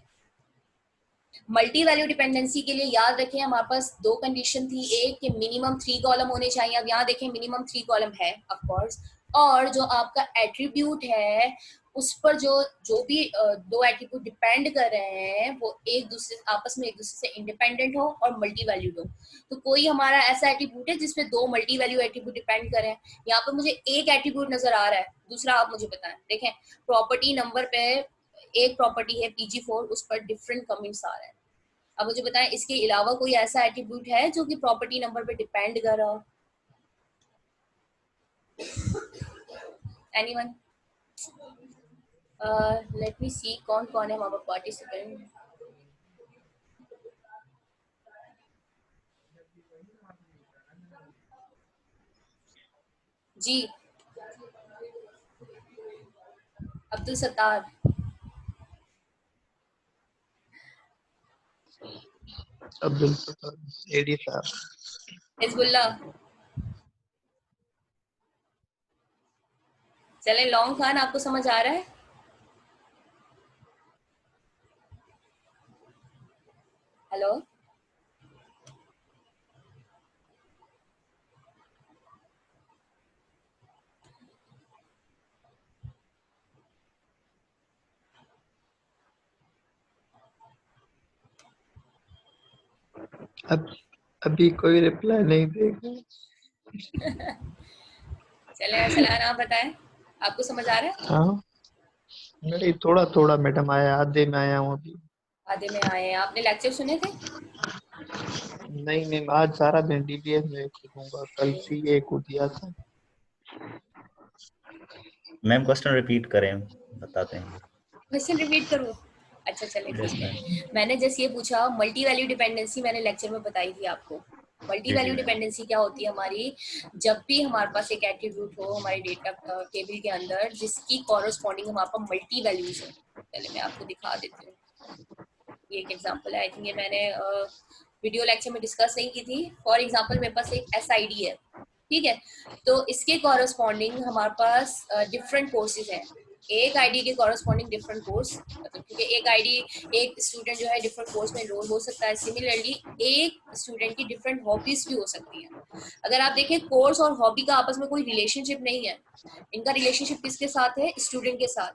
मल्टी वैल्यू डिपेंडेंसी के लिए याद रखें हमारे पास दो कंडीशन थी, एक कि मिनिमम 3 कॉलम होने चाहिए। अब यहाँ देखें मिनिमम 3 कॉलम है ऑफ कोर्स, और जो आपका एट्रीब्यूट है उस पर जो भी दो एट्रीब्यूट डिपेंड कर रहे हैं वो एक दूसरे आपस में एक दूसरे से इंडिपेंडेंट हो और मल्टी वैल्यूड हो। तो कोई हमारा ऐसा एट्रीब्यूट है जिसपे दो मल्टी वैल्यू एट्रीब्यूट डिपेंड कर रहे हैं। यहाँ पे मुझे एक एट्रीब्यूट नजर आ रहा है, दूसरा आप मुझे बताएं। देखें प्रॉपर्टी नंबर पे एक प्रॉपर्टी है PG4, उस पर डिफरेंट कमेंट्स आ रहे हैं। अब मुझे बताएं इसके अलावा कोई ऐसा एट्रीब्यूट है जो कि प्रॉपर्टी नंबर पे डिपेंड कर रहा हो? एनीवन? लेट मी सी कौन कौन है हमारा पार्टिसिपेंट। जी अब्दुल सत्तार, अब्दुल एडी साहब, हिजबुल्ला। चले लॉन्ग खान, आपको समझ आ रहा है? हेलो, अब अभी कोई रिप्लाई नहीं देगा। चले अरसलान आप बताएं, आपको समझ आ रहा है? हाँ नहीं, थोड़ा थोड़ा मैडम आया, आधे में आया हूँ अभी। आधे में आए हैं। आपने लेक्चर सुने थे? नहीं मैम, आज सारा दिन डीबीएस में करूँगा, कल सीए को दिया था। मैम क्वेश्चन रिपीट करें, बताते हैं। क्वेश्चन रिपीट करूँ? अच्छा चले यस ठीक है। मैम। मैंने जैसे ये पूछा, मल्टी वैल्यू डिपेंडेंसी मैंने लेक्चर में बताई थी आपको। मल्टी जी जी वैल्यू मैम। डिपेंडेंसी क्या होती है हमारी? जब भी हमारे पास एक एट्रीब्यूट हो हमारे डेटा टेबल के अंदर जिसकी कॉरस्पॉन्डिंग हमारे पास मल्टी वैल्यूज हो। पहले मैं आपको दिखा देती हूँ, ये एक एग्जांपल है। आई थिंक ये मैंने वीडियो लेक्चर में डिस्कस नहीं की थी। फॉर एग्जांपल मेरे पास एक एसआईडी है, ठीक है, तो इसके कॉरस्पॉन्डिंग हमारे पास डिफरेंट कोर्सेज हैं। एक आईडी के कॉरस्पॉन्डिंग डिफरेंट कोर्स, मतलब क्योंकि एक आईडी एक स्टूडेंट जो है डिफरेंट कोर्स में एनरोल हो सकता है। सिमिलरली एक स्टूडेंट की डिफरेंट हॉबीज भी हो सकती हैं। अगर आप देखें, कोर्स और हॉबी का आपस में कोई रिलेशनशिप नहीं है। इनका रिलेशनशिप किसके साथ है? स्टूडेंट के साथ।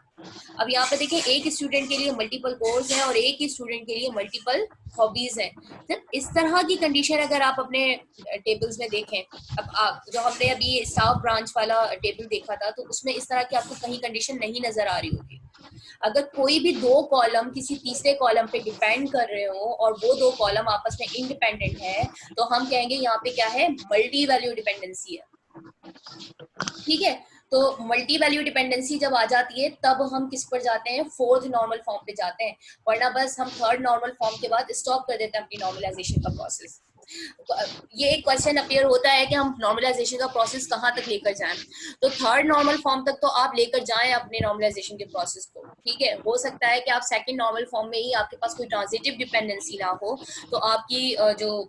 अब यहाँ पे देखिए, एक स्टूडेंट के लिए मल्टीपल कोर्स है और एक ही स्टूडेंट के लिए मल्टीपल हॉबीज हैं। तो इस तरह की कंडीशन अगर आप अपने टेबल्स में देखें, अब आप जो हमने अभी स्टाफ ब्रांच वाला टेबल देखा था, तो उसमें इस तरह की आपको कहीं कंडीशन नहीं नजर आ रही होगी। अगर कोई भी दो कॉलम किसी तीसरे कॉलम पे डिपेंड कर रहे हो और वो दो कॉलम आपस में इंडिपेंडेंट है, तो हम कहेंगे यहाँ पे क्या है? मल्टी वैल्यू डिपेंडेंसी है। ठीक है, तो मल्टी वैल्यू डिपेंडेंसी जब आ जाती है तब हम किस पर जाते हैं? फोर्थ नॉर्मल फॉर्म पे जाते हैं, वरना बस हम थर्ड नॉर्मल फॉर्म के बाद स्टॉप कर देते हैं अपनी नॉर्मलाइजेशन का प्रोसेस। ये एक क्वेश्चन अपीयर होता है कि हम नॉर्मलाइजेशन का प्रोसेस कहाँ तक लेकर जाएं। तो थर्ड नॉर्मल फॉर्म तक तो आप लेकर जाएं अपने नॉर्मलाइजेशन के प्रोसेस को, ठीक है। हो सकता है कि आप सेकंड नॉर्मल फॉर्म में ही आपके पास कोई ट्रांजिटिव डिपेंडेंसी ना हो, तो आपकी जो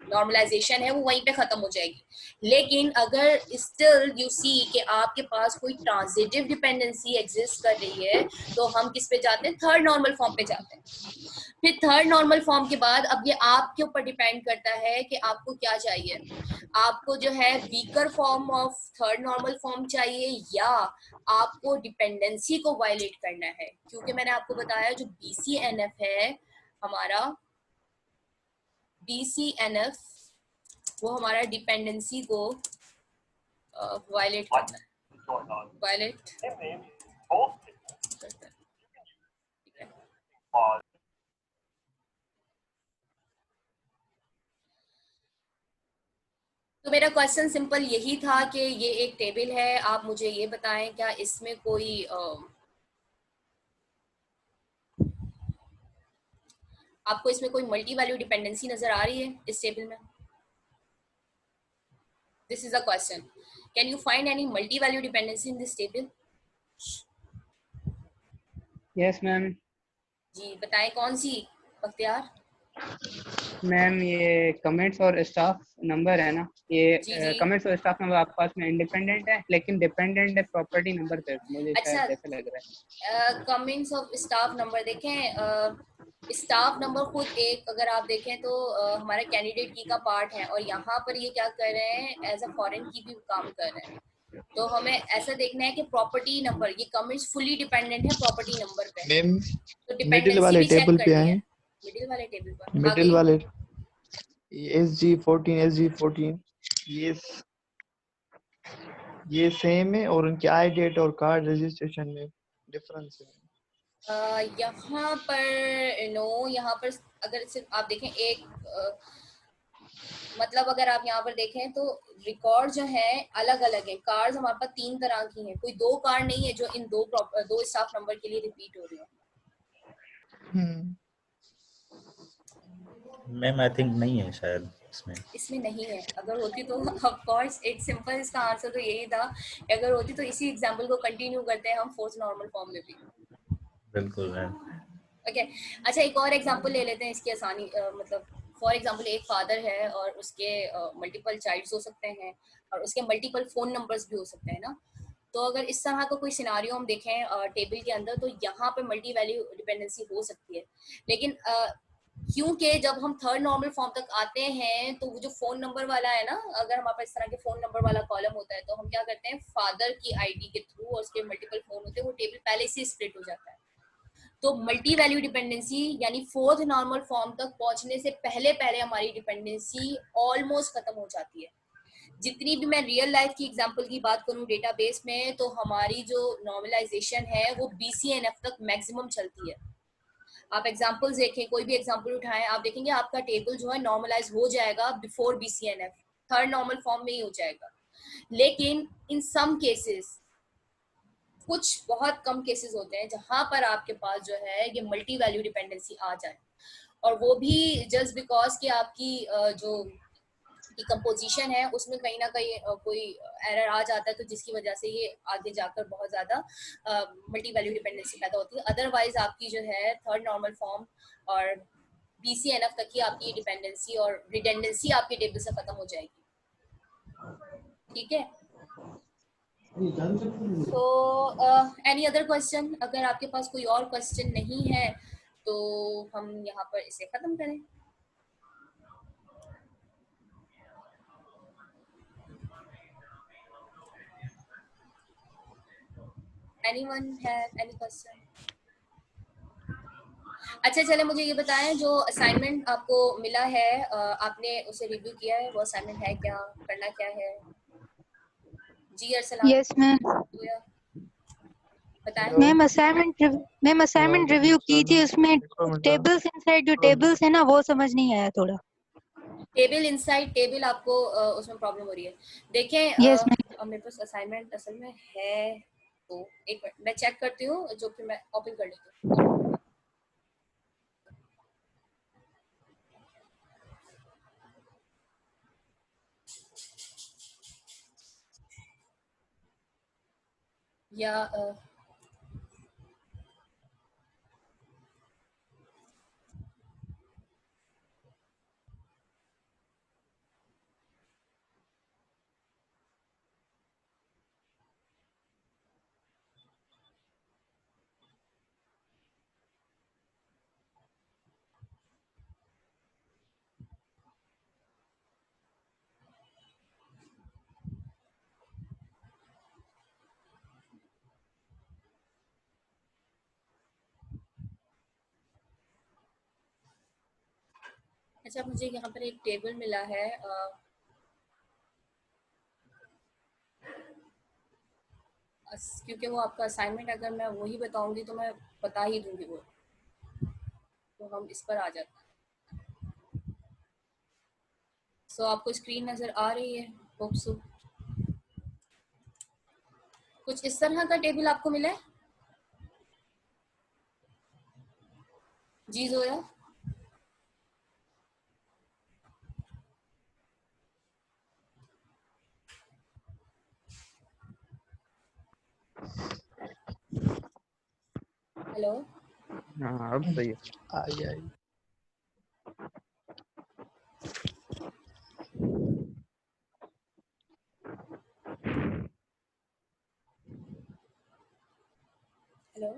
नॉर्मलाइजेशन है वो वहीं पे खत्म हो जाएगी। लेकिन अगर स्टिल यू सी कि आपके पास कोई ट्रांजिटिव डिपेंडेंसी एग्जिस्ट कर रही है, तो हम किस पे जाते हैं? थर्ड नॉर्मल फॉर्म पे जाते हैं। फिर थर्ड नॉर्मल फॉर्म के बाद अब ये आपके ऊपर डिपेंड करता है कि आपको क्या चाहिए। आपको जो है weaker form of third normal form चाहिए, या आपको डिपेंडेंसी को वायलेट करना है। क्योंकि मैंने आपको बताया जो BCNF है हमारा, BCNF वो हमारा डिपेंडेंसी को वायलेट करता है, वायलेट करता है। तो मेरा क्वेश्चन सिंपल यही था कि ये एक टेबल है, आप मुझे ये बताएं क्या इसमें कोई आपको इसमें कोई मल्टी वैल्यू डिपेंडेंसी नजर आ रही है इस टेबल में? This is a question, can you find any multi value dependency in this table? Yes ma'am. जी बताएं कौन सी, बख्तियार? मैम ये कमेंट्स और स्टाफ नंबर है ना, जी ये जी, कमेंट्स और स्टाफ नंबर आपके पास में इंडिपेंडेंट है, लेकिन डिपेंडेंट है प्रॉपर्टी नंबर पे, मुझे अच्छा। शायद ऐसा लग रहा है। कमिंग्स ऑफ स्टाफ नंबर देखें, स्टाफ नंबर खुद एक अगर आप देखें तो हमारे कैंडिडेट की का पार्ट है, और यहाँ पर ये क्या कर रहे हैं? एज अ फॉरेन की भी काम कर रहे हैं। तो हमें ऐसा देखना है कि प्रॉपर्टी नंबर, ये कमेंट्स फुली डिपेंडेंट है प्रॉपर्टी नंबर पे, मैम तो मिडिल डिपेंडेंसी वाले भी चेक टेबल पे करनी आए, है। मिडिल वाले टेबल पर आ मिडिल गई। वाले SG14 ये सेम है, और उनके आई डेट और कार्ड रजिस्ट्रेशन में डिफरेंस है। यहाँ पर नो, यहाँ पर अगर सिर्फ आप देखें एक मतलब अगर आप यहाँ पर देखें तो रिकॉर्ड जो है अलग अलग है। कार्ड्स हमारे पास 3 तरह की हैं, कोई 2 कार्ड नहीं है जो इन दो स्टाफ नंबर के लिए रिपीट हो रही है। मैम आई थिंक नहीं है शायद इसमें नहीं है। अगर होती तो ऑफ कोर्स इट्स सिंपल, इसका आंसर तो यही था। अगर होती तो इसी एग्जांपल को कंटिन्यू करते हैं हम फोर्थ नॉर्मल फॉर्म में भी। बिल्कुल मैम। ओके अच्छा, एक और एग्जांपल ले लेते हैं इसकी आसानी मतलब फॉर एग्जांपल एक फादर है और उसके मल्टीपल चाइल्ड्स हो सकते हैं और उसके मल्टीपल फोन नंबर्स भी हो सकते हैं ना। तो अगर इस तरह का कोई सिनारियो हम देखें टेबल के अंदर, तो यहाँ पे मल्टी वैल्यू डिपेंडेंसी हो सकती है। लेकिन क्योंकि जब हम थर्ड नॉर्मल फॉर्म तक आते हैं तो वो जो फोन नंबर वाला है ना, अगर हमारे पास इस तरह के फोन नंबर वाला कॉलम होता है तो हम क्या करते हैं, फादर की आईडी के थ्रू और उसके मल्टीपल फोन होते हैं, वो टेबल पहले से स्प्लिट हो जाता है। तो मल्टी वैल्यू डिपेंडेंसी यानी फोर्थ नॉर्मल फॉर्म तक पहुंचने से पहले पहले हमारी डिपेंडेंसी ऑलमोस्ट खत्म हो जाती है। जितनी भी मैं रियल लाइफ की एग्जांपल की बात करूं डेटाबेस में, तो हमारी जो नॉर्मलाइजेशन है वो BCNF तक मैक्सिमम चलती है। आप एग्जांपल्स देखें, कोई भी एग्जांपल उठाएं, आप देखेंगे आपका टेबल जो है नॉर्मलाइज हो जाएगा before BCNF, third normal form में ही हो जाएगा। लेकिन इन सम केसेस, कुछ बहुत कम केसेस होते हैं जहां पर आपके पास जो है ये मल्टी वैल्यू डिपेंडेंसी आ जाए, और वो भी जस्ट बिकॉज कि आपकी जो डिकम्पोजिशन है उसमें कहीं ना कहीं कोई एरर आ जाता है, तो जिसकी वजह से ये आगे जाकर बहुत ज्यादा मल्टी वैल्यू डिपेंडेंसी पैदा होती है। अदरवाइज आपकी जो है थर्ड नॉर्मल फॉर्म और BCNF तक की आपकी डिपेंडेंसी और रिडेंडेंसी आपके टेबल से खत्म हो जाएगी। ठीक है, तो एनी अदर क्वेश्चन? अगर आपके पास कोई और क्वेश्चन नहीं है तो हम यहाँ पर इसे खत्म करें। Anyone have any question? अच्छा चले, मुझे ये बताएं, जो असाइनमेंट आपको मिला है आपने उसे रिव्यू किया है? वो असाइनमेंट है क्या, करना क्या है? जी अरसलान। Yes ma'am. बताएं। मैम असाइनमेंट रिव्यू की थी, उसमें टेबल्स इनसाइड जो टेबल्स है ना वो समझ नहीं आया थोड़ा। टेबल इनसाइड टेबल आपको उसमें प्रॉब्लम हो रही है। देखें यस मैम। मेरे पास असाइनमेंट असल में है, तो एक मिनट मैं चेक करती हूँ, जो फिर मैं ओपन कर लेती हूँ। या अच्छा, मुझे यहाँ पर एक टेबल मिला है क्योंकि वो आपका असाइनमेंट, अगर मैं वही बताऊंगी तो मैं बता ही दूंगी वो, तो हम इस पर आ जाते हैं। सो आपको स्क्रीन नजर आ रही है? Hope so. कुछ इस तरह का टेबल आपको मिला है? जी जोया। हेलो। हाँ अब सही है। आई हेलो।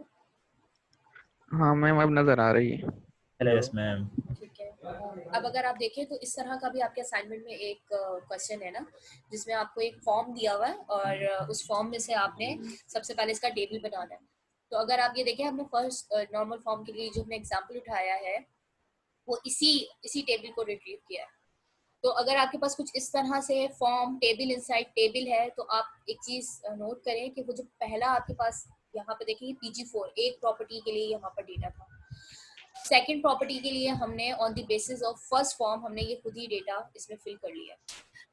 हाँ मैम अब नजर आ रही है। Hello yes ma'am. ठीक है, अब अगर आप देखें तो इस तरह का भी आपके असाइनमेंट में एक क्वेश्चन है ना, जिसमें आपको एक फॉर्म दिया हुआ है और उस फॉर्म में से आपने सबसे पहले इसका टेबल बनाना है। तो अगर आप ये देखें, हमने फर्स्ट नॉर्मल फॉर्म के लिए जो हमने एग्जाम्पल उठाया है वो इसी टेबल को रिट्रीव किया है। तो अगर आपके पास कुछ इस तरह से फॉर्म टेबल इनसाइड टेबल है, तो आप एक चीज नोट करें कि वो जो पहला आपके पास यहाँ पे देखेंगे PG4 एक प्रॉपर्टी के लिए यहाँ पर डेटा था, सेकंड प्रॉपर्टी के लिए हमने on the basis of first form हमने ये खुद ही डेटा इसमें फिल कर लिया।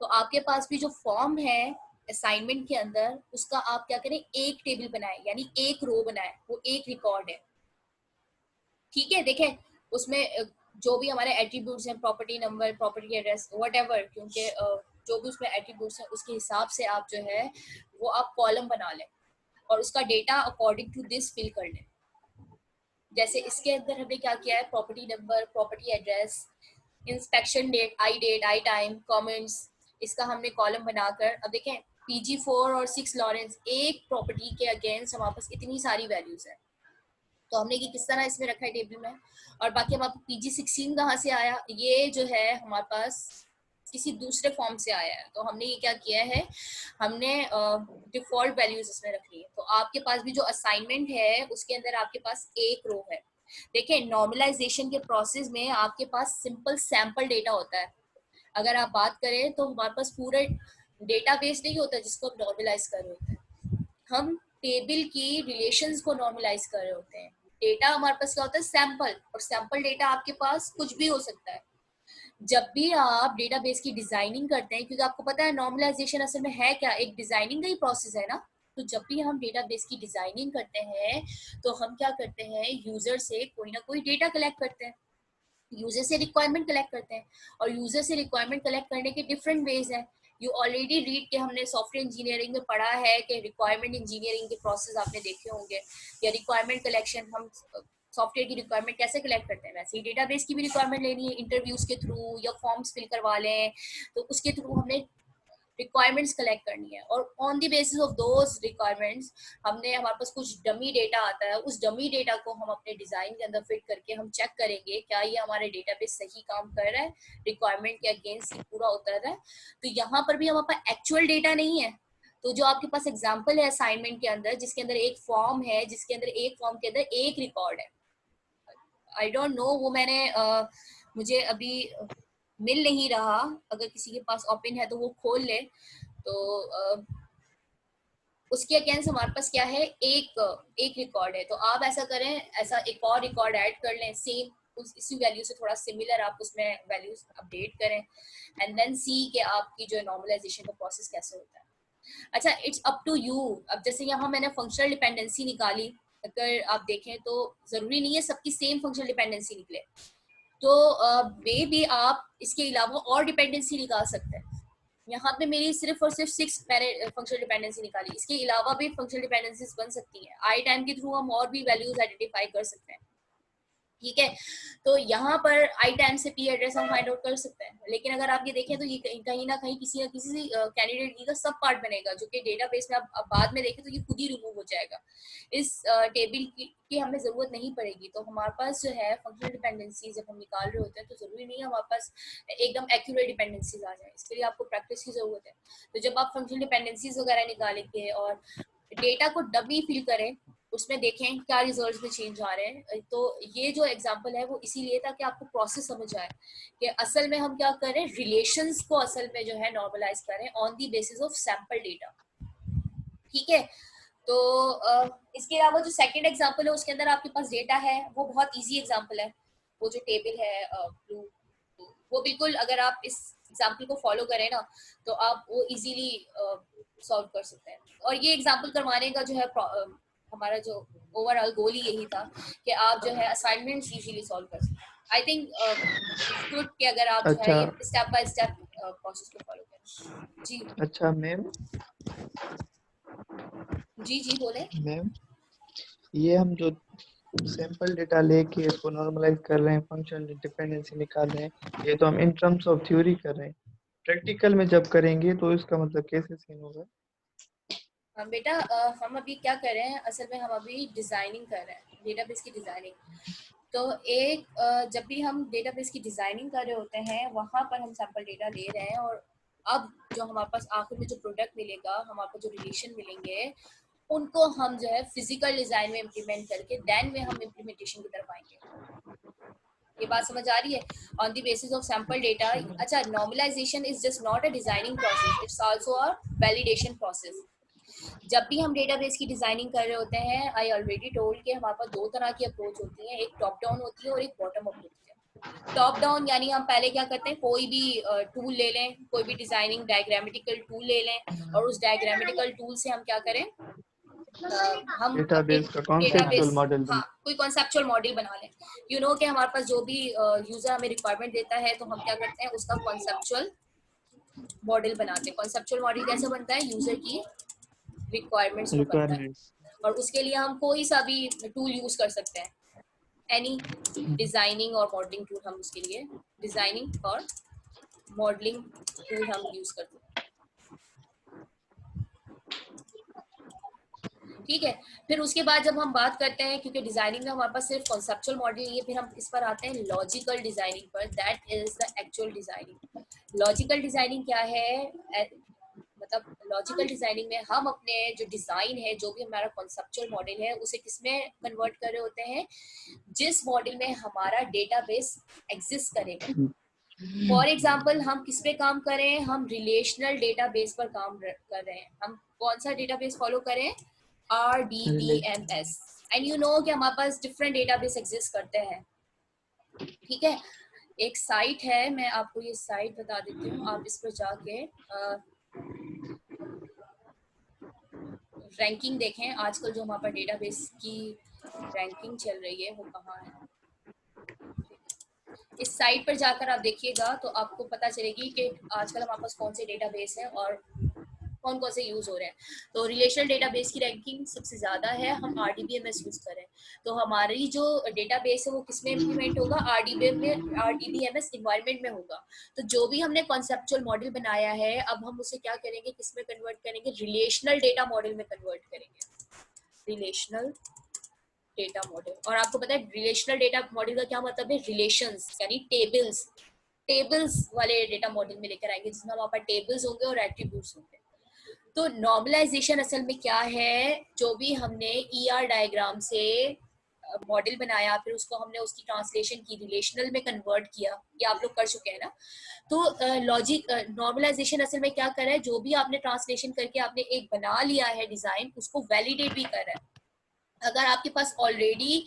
तो आपके पास भी जो फॉर्म है असाइनमेंट के अंदर, उसका आप क्या करें, एक टेबल बनाए, यानी एक रो बनाए, वो एक रिकॉर्ड है। ठीक है, देखें उसमें जो भी हमारे एट्रीब्यूट्स हैं, property number, property address, whatever, क्योंकि जो भी उसमें एट्रीब्यूट्स हैं उसके हिसाब से आप जो है वो आप कॉलम बना लें और उसका data according to this fill कर लें। जैसे इसके अंदर हमने क्या किया है, property number, property address, inspection date, आई टाइम, कमेंट्स, इसका हमने कॉलम बनाकर, अब देखें PG4 और 6 लॉरेंस, एक प्रॉपर्टी के अगेंस्ट हमारे पास इतनी सारी वैल्यूज है, तो हमने ये किस तरह इसमें रखा है टेबल में। और बाकी हमारे पास PG16 कहाँ से आया, ये जो है हमारे पास किसी दूसरे फॉर्म से आया है, तो हमने ये क्या किया है, हमने डिफॉल्ट वैल्यूज इसमें रख ली है। तो आपके पास भी जो असाइनमेंट है उसके अंदर आपके पास एक रो है। देखिए नॉर्मलाइजेशन के प्रोसेस में आपके पास सिंपल सैंपल डेटा होता है। अगर आप बात करें तो हमारे पास पूरा डेटाबेस नहीं होता जिसको हम नॉर्मलाइज कर रहे होते हैं, हम टेबल की रिलेशंस को नॉर्मलाइज कर रहे होते हैं। डेटा हमारे पास क्या होता है, सैंपल, और सैंपल डेटा आपके पास कुछ भी हो सकता है। जब भी आप डेटाबेस की डिजाइनिंग करते हैं, क्योंकि आपको पता है नॉर्मलाइजेशन असल में है क्या, एक डिजाइनिंग का ही प्रोसेस है ना, तो जब भी हम डेटाबेस की डिजाइनिंग करते हैं तो हम क्या करते हैं, यूजर से कोई ना कोई डेटा कलेक्ट करते हैं, यूजर से रिक्वायरमेंट कलेक्ट करते हैं। और यूजर से रिक्वायरमेंट कलेक्ट करने के डिफरेंट वेज हैं। यू ऑलरेडी रीड के हमने सॉफ्टवेयर इंजीनियरिंग में पढ़ा है कि रिक्वायरमेंट इंजीनियरिंग के प्रोसेस आपने देखे होंगे, या रिक्वायरमेंट कलेक्शन, हम सॉफ्टवेयर की रिक्वायरमेंट कैसे कलेक्ट करते हैं, वैसे ही डेटाबेस की भी रिक्वायरमेंट लेनी है, इंटरव्यूज के थ्रू या फॉर्म्स फिल करवा लें, तो उसके थ्रू हमने रिक्वायरमेंट्स कलेक्ट करनी है। और on the basis of those requirements हमने, हमारे पास कुछ डमी डेटा आता है, उस डमी डेटा को हम अपने डिजाइन के अंदर फिट करके हम चेक करेंगे क्या ये हमारे डेटाबेस सही काम कर रहा है, रिक्वायरमेंट के अगेंस्ट पूरा उतर रहा है। तो यहाँ पर भी हमारे पास एक्चुअल डेटा नहीं है। तो जो आपके पास एग्जाम्पल है असाइनमेंट के अंदर, जिसके अंदर एक फॉर्म है, जिसके अंदर एक फॉर्म के अंदर एक रिकॉर्ड है, आई डोंट नो, वो मैंने मुझे अभी मिल नहीं रहा, अगर किसी के पास ओपन है तो वो खोल ले। तो उसके अगेंस्ट हमारे पास क्या है, एक रिकॉर्ड है। तो आप ऐसा करें, ऐसा एक और रिकॉर्ड ऐड कर लें, सेम इसी वैल्यू से थोड़ा सिमिलर, आप उसमें वैल्यूज अपडेट करें एंड देन सी कि आपकी जो नॉर्मलाइजेशन का प्रोसेस कैसे होता है। अच्छा, इट्स अप टू यू। अब जैसे यहाँ मैंने फंक्शनल डिपेंडेंसी निकाली, अगर आप देखें तो जरूरी नहीं है सबकी सेम फंक्शनल डिपेंडेंसी निकले, तो वे भी आप इसके अलावा और डिपेंडेंसी निकाल सकते हैं। यहाँ पे मेरी सिर्फ और सिर्फ 6 मैंने फंक्शनल डिपेंडेंसी निकाली, इसके अलावा भी फंक्शनल डिपेंडेंसीज बन सकती हैं। आई टाइम के थ्रू हम और भी वैल्यूज आइडेंटिफाई कर सकते हैं, ठीक है। तो यहाँ पर आई टाइम से P एड्रेस हम फाइंड आउट कर सकते हैं। लेकिन अगर आप ये देखें तो ये कहीं ना कहीं किसी न किसी कैंडिडेट की का सब पार्ट बनेगा, जो कि डेटाबेस में अब बाद में देखें तो ये खुद ही रिमूव हो जाएगा, इस टेबल की हमें जरूरत नहीं पड़ेगी। तो हमारे पास जो है फंक्शनल डिपेंडेंसी जब हम निकाल रहे होते हैं तो जरूरी नहीं है हमारे पास एकदम एक्यूरेट डिपेंडेंसीज आ जाए, इसके लिए आपको प्रैक्टिस की जरूरत है। तो जब आप फंक्शनल डिपेंडेंसीज वगैरह निकालेंगे और डेटा को डमी फिल करें, उसमें देखें क्या रिजल्ट्स में चेंज आ रहे हैं। तो ये जो एग्जांपल है वो इसीलिए था कि आपको प्रोसेस समझ आए कि असल में हम क्या कर रहे हैं, रिलेशंस को असल में जो है नॉर्मलाइज करें on the basis of sample data, ठीक है। तो इसके अलावा जो सेकंड एग्जांपल है उसके अंदर आपके पास डेटा है, वो बहुत इजी एग्जांपल है। वो जो टेबल है ब्लू, वो बिल्कुल अगर आप इस एग्जांपल को फॉलो करें ना तो आप वो इजीली सॉल्व कर सकते हैं। और ये एग्जांपल करवाने का जो है हमारा जो ओवरऑल गोल ही यही था कि आप जो है असाइनमेंट्स इजीली सॉल्व कर सकते हैं। आई थिंक गुड कि अगर आप जो है ये स्टेप बाय स्टेप प्रोसेस को फॉलो करें। जी अच्छा मैम, जी बोले मैम, ये हम जो सैंपल डेटा लेके इसको नॉर्मलाइज कर रहे हैं, फंक्शनल डिपेंडेंसी निकाल रहे हैं, ये तो हम इन टर्म्स ऑफ थ्योरी कर रहे हैं। प्रैक्टिकल में जब करेंगे तो इसका मतलब कैसे सीन होगा? बेटा हम अभी क्या कर रहे हैं, असल में हम अभी डिजाइनिंग कर रहे हैं, डेटाबेस की डिजाइनिंग। तो एक जब भी हम डेटाबेस की डिजाइनिंग कर रहे होते हैं वहां पर हम सैंपल डेटा ले रहे हैं, और अब जो हमारे पास आखिर में जो प्रोडक्ट मिलेगा, हमारे पास जो रिलेशन मिलेंगे, उनको हम जो है फिजिकल डिजाइन में इम्प्लीमेंट करके देन में हम इम्प्लीमेंटेशन की तरफ आएंगे। ये बात समझ आ रही है? On the basis of sample data. अच्छा, normalisation is just not a designing process, it's also a validation process. जब भी हम डेटाबेस की डिजाइनिंग कर रहे होते हैं, आई ऑलरेडी टोल्ड कि हमारे पास दो तरह की अप्रोच होती है, एक टॉप डाउन होती है और एक बॉटम अप होती है। टॉप डाउन यानी हम पहले क्या करते हैं, कोई भी टूल ले लें, कोई भी डिजाइनिंग डायग्रामेटिकल टूल ले लें और उस डायग्रामेटिकल टूल से हम क्या करें, हम डेटाबेस का कॉन्सेप्चुअल मॉडल हाँ कोई कॉन्सेप्चुअल मॉडल बना लें। यू नो कि हमारे पास जो भी यूजर हमें रिक्वायरमेंट देता है तो हम क्या करते हैं, उसका कॉन्सेप्चुअल मॉडल बनाते हैं। कॉन्सेप्चुअल मॉडल कैसे बनता है, यूजर की रिक्वायरमेंट्स को बनता है और उसके लिए हम कोई सा भी टूल यूज कर सकते हैं, एनी डिजाइनिंग और मॉडलिंग टूल। हम उसके लिए डिजाइनिंग और मॉडलिंग टूल हम यूज करते हैं, ठीक है। फिर उसके बाद जब हम बात करते हैं, क्योंकि डिजाइनिंग में हमारे पास सिर्फ कॉन्सेप्चुअल मॉडल नहीं है, फिर हम इस पर आते हैं लॉजिकल डिजाइनिंग पर, that is the actual designing. Logical designing क्या है, मतलब लॉजिकल डिजाइनिंग में हम अपने जो डिजाइन है, जो भी हमारा कॉन्सेप्चुअल मॉडल है, उसे किसमें कन्वर्ट कर रहे होते हैं, जिस मॉडल में हमारा डेटाबेस एग्जिस्ट करेगा। फॉर एग्जाम्पल हम किस पे काम करें, हम रिलेशनल डेटाबेस पर काम कर रहे हैं। हम कौन सा डेटाबेस फॉलो करें, RDBMS। एंड यू नो कि हमारे पास डिफरेंट डेटाबेस एग्जिस्ट करते हैं, ठीक है। एक साइट है, मैं आपको ये साइट बता देती हूँ, आप इस पर जाके रैंकिंग देखें। आजकल जो हमारे पास डेटाबेस की रैंकिंग चल रही है वो कहाँ है, इस साइट पर जाकर आप देखिएगा तो आपको पता चलेगी कि आजकल हमारे पास कौन से डेटाबेस हैं और कौन कौन से यूज हो रहे हैं। तो रिलेशनल डेटाबेस की रैंकिंग सबसे ज्यादा है, हम RDBMS यूज करें तो हमारी जो डेटाबेस है वो किसमें इम्प्लीमेंट होगा, RDBMS इन्वायरमेंट में होगा। तो जो भी हमने कॉन्सेप्चुअल मॉडल बनाया है, अब हम उसे क्या करेंगे, किसमें कन्वर्ट करेंगे, रिलेशनल डेटा मॉडल में कन्वर्ट करेंगे, रिलेशनल डेटा मॉडल। और आपको पता है रिलेशनल डेटा मॉडल का क्या मतलब है, रिलेशंस यानी टेबल्स वाले डेटा मॉडल में लेकर आएंगे, जिसमें हमारे पास टेबल्स होंगे और एट्रीब्यूट्स होंगे। तो नॉर्मलाइजेशन असल में क्या है, जो भी हमने ER डायग्राम से मॉडल बनाया, फिर उसको हमने उसकी ट्रांसलेशन की, रिलेशनल में कन्वर्ट किया, ये आप लोग कर चुके हैं ना। तो लॉजिक नॉर्मलाइजेशन असल में क्या कर रहा है, जो भी आपने ट्रांसलेशन करके आपने एक बना लिया है डिजाइन, उसको वैलिडेट भी कर रहा है। अगर आपके पास ऑलरेडी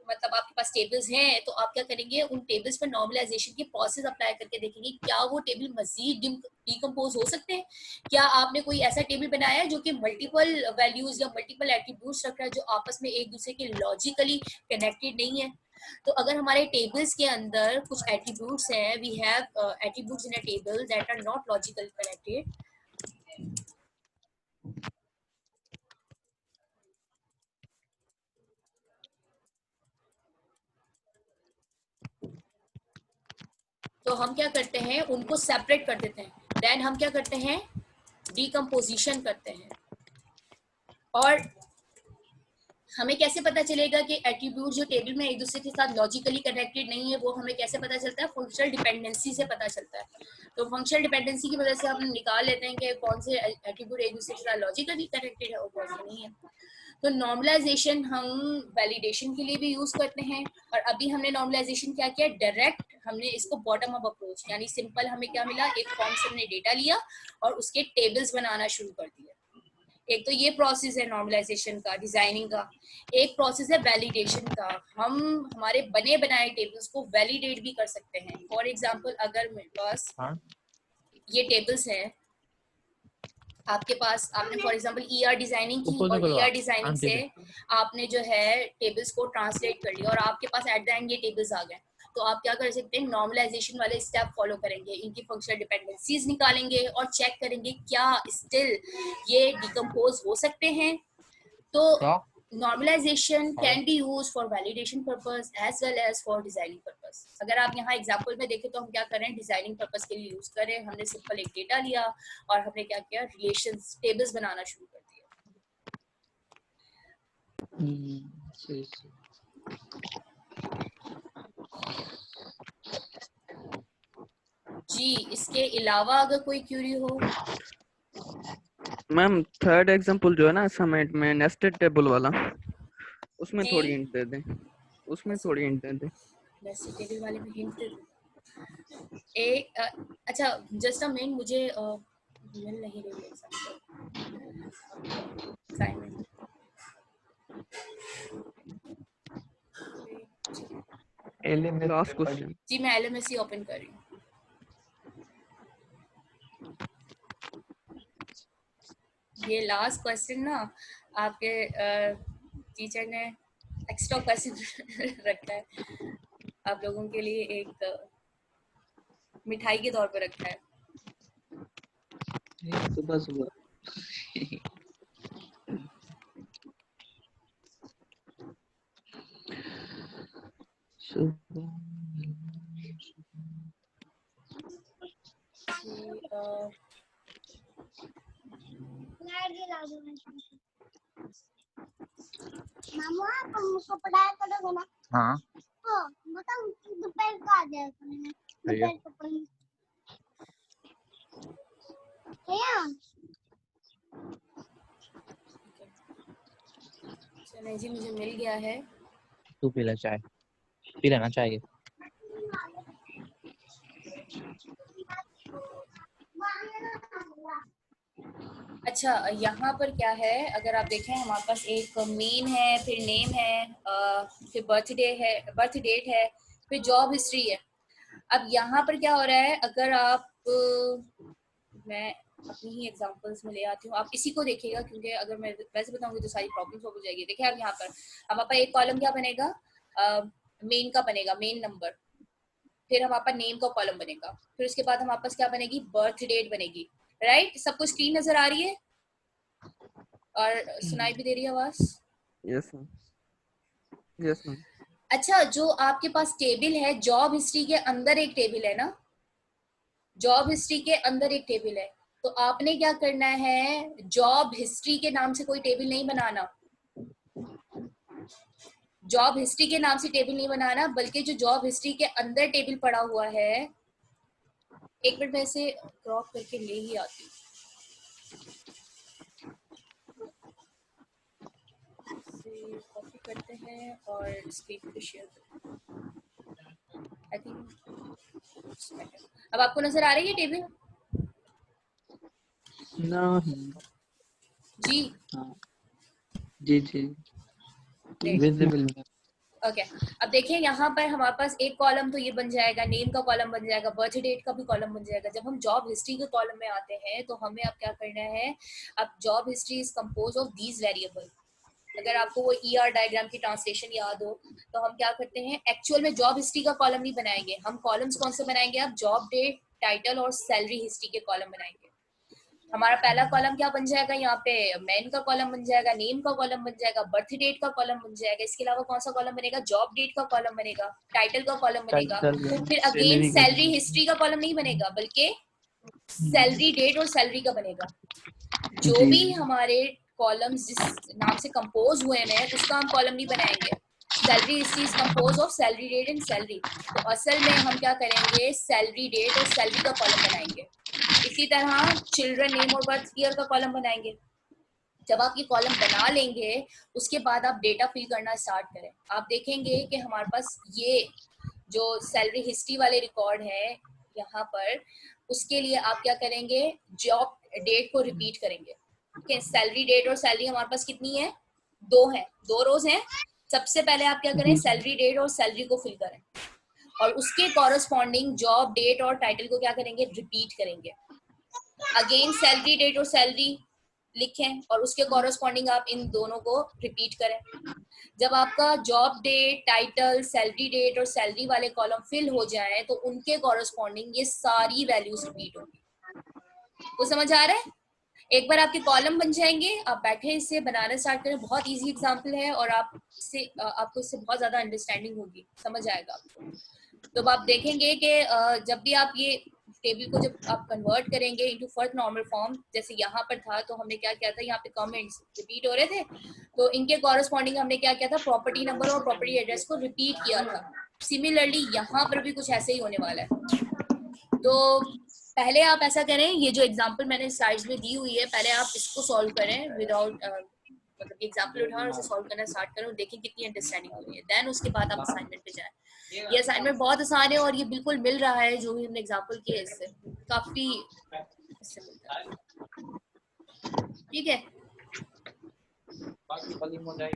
मतलब आपके पास टेबल्स हैं, तो आप क्या करेंगे, उन टेबल्स पर नॉर्मलाइजेशन की प्रोसेस अप्लाई करके देखेंगे क्या वो टेबल मजीद डिकम्पोज हो सकते हैं। क्या आपने कोई ऐसा टेबल बनाया है जो कि मल्टीपल वैल्यूज या मल्टीपल एट्रीब्यूट्स रख रहा है, जो आपस में एक दूसरे के लॉजिकली कनेक्टेड नहीं है। तो अगर हमारे टेबल्स के अंदर कुछ एट्रीब्यूट्स हैं, we have attributes in a table that are not logical connected, तो हम क्या करते हैं, उनको सेपरेट कर देते हैं। देन हम क्या करते हैं, डिकम्पोजिशन करते हैं। और हमें कैसे पता चलेगा कि एट्रीब्यूट जो टेबल में एक दूसरे के साथ लॉजिकली कनेक्टेड नहीं है, वो हमें कैसे पता चलता है, फंक्शनल डिपेंडेंसी से पता चलता है। तो फंक्शनल डिपेंडेंसी की वजह से हम निकाल लेते हैं कि कौन से एट्रीब्यूट एक दूसरे के साथ लॉजिकली कनेक्टेड है और कौन से नहीं है। तो नॉर्मलाइजेशन हम वैलिडेशन के लिए भी यूज करते हैं। और अभी हमने नॉर्मलाइजेशन क्या किया, डायरेक्ट हमने इसको बॉटम अप अप्रोच, यानी सिंपल हमें क्या मिला, एक फॉर्म से हमने डेटा लिया और उसके टेबल्स बनाना शुरू कर दिया। एक तो ये प्रोसेस है नॉर्मलाइजेशन का, डिजाइनिंग का। एक प्रोसेस है वैलिडेशन का, हम हमारे बने बनाए टेबल्स को वैलिडेट भी कर सकते हैं। फॉर एग्जांपल अगर मेरे पास ये टेबल्स हैं, आपके पास, आपने फॉर एग्जांपल ER डिजाइनिंग की और ER डिजाइनिंग से आपने जो है टेबल्स को ट्रांसलेट कर लिया और आपके पास एट द एंड ये टेबल्स आ गए, तो आप क्या कर सकते हैं, नॉर्मलाइजेशन वाले स्टेप फॉलो करेंगे, इनकी फंक्शनल डिपेंडेंसीज निकालेंगे और चेक करेंगे क्या स्टिल ये डिकम्पोज हो सकते हैं। तो normalization can be use for validation purpose as well as for designing purpose. अगर आप यहाँ एग्जांपल में देखें तो हम क्या करें, डिजाइनिंग पर्पस के लिए यूज करें, हमने सिंपल एक डेटा लिया और हमने क्या किया, रिलेशंस टेबल्स बनाना शुरू कर दिया। जी, इसके अलावा अगर कोई क्यूरी हो। मैम थर्ड एग्जांपल जो है ना असाइनमेंट में नेस्टेड टेबल वाला, उसमें थोड़ी हिंट दे दें, उसमें थोड़ी हिंट दे दें। नेस्टेड टेबल वाले में हिंट दे दें। अच्छा जस्ट अ मिनट, मुझे मिल नहीं रही एग्जाम्पल असाइनमेंट। LMS लास्ट पे क्वेश्चन। जी मैं LMS ही ओपन कर रही हूँ। ये लास्ट क्वेश्चन ना आपके टीचर ने एक्स्ट्रा क्वेश्चन रखा है आप लोगों के लिए, एक मिठाई के तौर पर रखा है। सुबह सुबह मामू आप हमको पढ़ाया करोगे ना? हाँ हाँ बताओ दोपहर को आ जाएगा दोपहर को पढ़ने। चलिए जी मुझे मिल गया है। तू पी ले चाय, पी लेना चाहिए। अच्छा यहाँ पर क्या है, अगर आप देखें हमारे पास एक मेन है, फिर नेम है, फिर बर्थडे है, बर्थ डेट है, फिर जॉब हिस्ट्री है। अब यहाँ पर क्या हो रहा है, अगर आप मैं अपनी ही एग्जांपल्स में ले आती हूँ, आप इसी को देखिएगा क्योंकि अगर मैं वैसे बताऊंगी तो सारी प्रॉब्लम सॉल्व हो जाएगी। देखिए आप यहाँ पर हमारे पास एक कॉलम क्या बनेगा, मेन का बनेगा, मेन नंबर, फिर हमारे पास नेम का कॉलम बनेगा, फिर उसके बाद हमारे पास क्या बनेगी, बर्थ डेट बनेगी। राइट, सबको स्क्रीन नजर आ रही है और सुनाई भी दे रही है आवाज? Yes ma'am, yes ma'am. अच्छा, जो आपके पास टेबल है, जॉब हिस्ट्री के अंदर एक टेबल है ना, जॉब हिस्ट्री के अंदर एक टेबल है, तो आपने क्या करना है, जॉब हिस्ट्री के नाम से कोई टेबल नहीं बनाना, जॉब हिस्ट्री के नाम से टेबल नहीं बनाना, बल्कि जो जॉब हिस्ट्री के अंदर टेबल पड़ा हुआ है, एक मिनट में इसे क्रॉप करके ले ही आती हूँ। कॉपी करते हैं और स्क्रीन पे शेयर करते हैं। आई थिंक अब आपको नजर आ रही है टेबल? नहीं जी हाँ जी जी Great. विजिबल ओके अब देखिए यहाँ पर हमारे पास एक कॉलम तो ये बन जाएगा, नेम का कॉलम बन जाएगा, बर्थ डेट का भी कॉलम बन जाएगा। जब हम जॉब हिस्ट्री के कॉलम में आते हैं तो हमें अब क्या करना है, अब job history is compose of these variable. अगर आपको वो ER डायग्राम की ट्रांसलेशन याद हो तो हम क्या करते हैं, एक्चुअल में जॉब हिस्ट्री का कॉलम नहीं बनाएंगे हम, कॉलम्स कौन से बनाएंगे, अब जॉब डेट, टाइटल और सैलरी हिस्ट्री के कॉलम बनाएंगे। हमारा पहला कॉलम क्या बन जाएगा, यहाँ पे मैन का कॉलम बन जाएगा, नेम का कॉलम बन जाएगा, बर्थ डेट का कॉलम बन जाएगा, इसके अलावा कौन सा कॉलम बनेगा, जॉब डेट का कॉलम बनेगा, टाइटल का कॉलम बनेगा, फिर अगेन सैलरी हिस्ट्री का कॉलम नहीं बनेगा बल्कि सैलरी डेट और सैलरी का बनेगा। जो भी हमारे कॉलम्स जिस नाम से कंपोज हुए हैं उसका हम कॉलम नहीं बनाएंगे। Salary history is compose of salary date and salary, तो असल में हम क्या करेंगे, सैलरी डेट और सैलरी का कॉलम बनाएंगे। इसी तरह चिल्ड्रन नेम और बर्थ ईयर का कॉलम बनाएंगे। जब आप ये कॉलम बना लेंगे उसके बाद आप डेटा फिल करना स्टार्ट करें। आप देखेंगे कि हमारे पास ये जो सैलरी हिस्ट्री वाले रिकॉर्ड है यहाँ पर, उसके लिए आप क्या करेंगे, जॉब डेट को रिपीट करेंगे। ठीक है, सैलरी डेट और सैलरी हमारे पास कितनी है, दो है, दो रोज हैं। सबसे पहले आप क्या करें, सैलरी डेट और सैलरी को फिल करें और उसके कॉरस्पॉन्डिंग जॉब डेट और टाइटल को क्या करेंगे, रिपीट करेंगे। अगेन सैलरी डेट और सैलरी लिखें और उसके कॉरस्पॉन्डिंग आप इन दोनों को रिपीट करें। जब आपका job date, title, salary date और सैलरी वाले कॉलम फिल हो जाए तो उनके कॉरस्पॉन्डिंग ये सारी वैल्यूज रिपीट होंगी। वो समझ आ रहा है? एक बार आपके कॉलम बन जाएंगे, आप बैठे इसे बनाना स्टार्ट करें। बहुत इजी एग्जांपल है और आपको इससे बहुत ज्यादा अंडरस्टैंडिंग होगी, समझ आएगा आपको। तो आप देखेंगे कि जब भी आप ये टेबल को जब आप कन्वर्ट करेंगे इनटू फर्स्ट नॉर्मल फॉर्म, जैसे यहाँ पर था तो हमने क्या किया था, यहाँ पे कमेंट्स रिपीट हो रहे थे तो इनके कॉरस्पॉन्डिंग हमने क्या किया था, प्रॉपर्टी नंबर और प्रॉपर्टी एड्रेस को रिपीट किया था। सिमिलरली यहाँ पर भी कुछ ऐसे ही होने वाला है। तो पहले आप ऐसा करें, ये जो एग्जांपल मैंने स्लाइड्स में दी हुई है, पहले आप इसको सॉल्व करें विदाउट मतलब एग्जांपल उठाएं और इसे सॉल्व करना स्टार्ट करें और देखें कितनी अंडरस्टैंडिंग हो रही है। देन उसके बाद आप असाइनमेंट पे जाएं। ये असाइनमेंट बहुत आसान है और ये बिल्कुल मिल रहा है जो भी हमने एग्जांपल किया, इससे काफी इससे मिलता है। ठीक है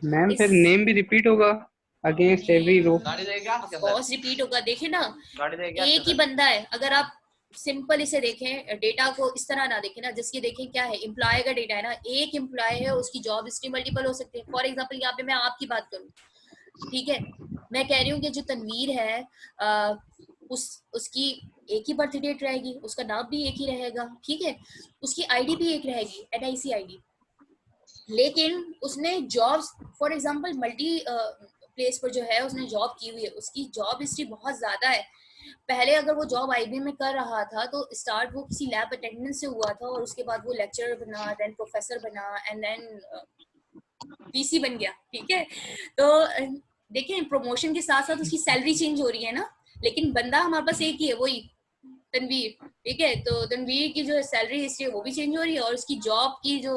मैम फिर नेम भी रिपीट होगा against every row? Of course repeat होगा। देखिए ना, एक ही बंदा है, अगर आप सिंपल इसे देखें, डेटा को इस तरह ना देखें ना, जिसकी देखें क्या है, एम्प्लॉय का डेटा है ना, एक एम्प्लॉय है, उसकी जॉब हिस्ट्री मल्टीपल हो सकती है। फॉर एग्जांपल यहाँ पे मैं आपकी बात करूँ, ठीक है, मैं कह रही हूँ कि जो तनवीर है उसकी एक ही बर्थ डेट रहेगी, उसका नाम भी एक ही रहेगा, ठीक है, उसकी आईडी भी एक रहेगी, NIC आईडी, लेकिन उसने jobs for example multi place पर जो है उसने जॉब की हुई है, उसकी जॉब हिस्ट्री बहुत ज्यादा है। पहले अगर वो जॉब IBM में कर रहा था तो स्टार्ट वो किसी लैब अटेंडेंस से हुआ था, और उसके बाद वो लेक्चरर बना, देन प्रोफेसर बना, एंड देन VC बन गया। ठीक है, तो देखिए प्रमोशन के साथ साथ उसकी सैलरी चेंज हो रही है ना, लेकिन बंदा हमारे पास एक ही है, वही तनवीर। ठीक है, तो तनवीर की जो सैलरी हिस्ट्री है वो भी चेंज हो रही है, और उसकी जॉब की जो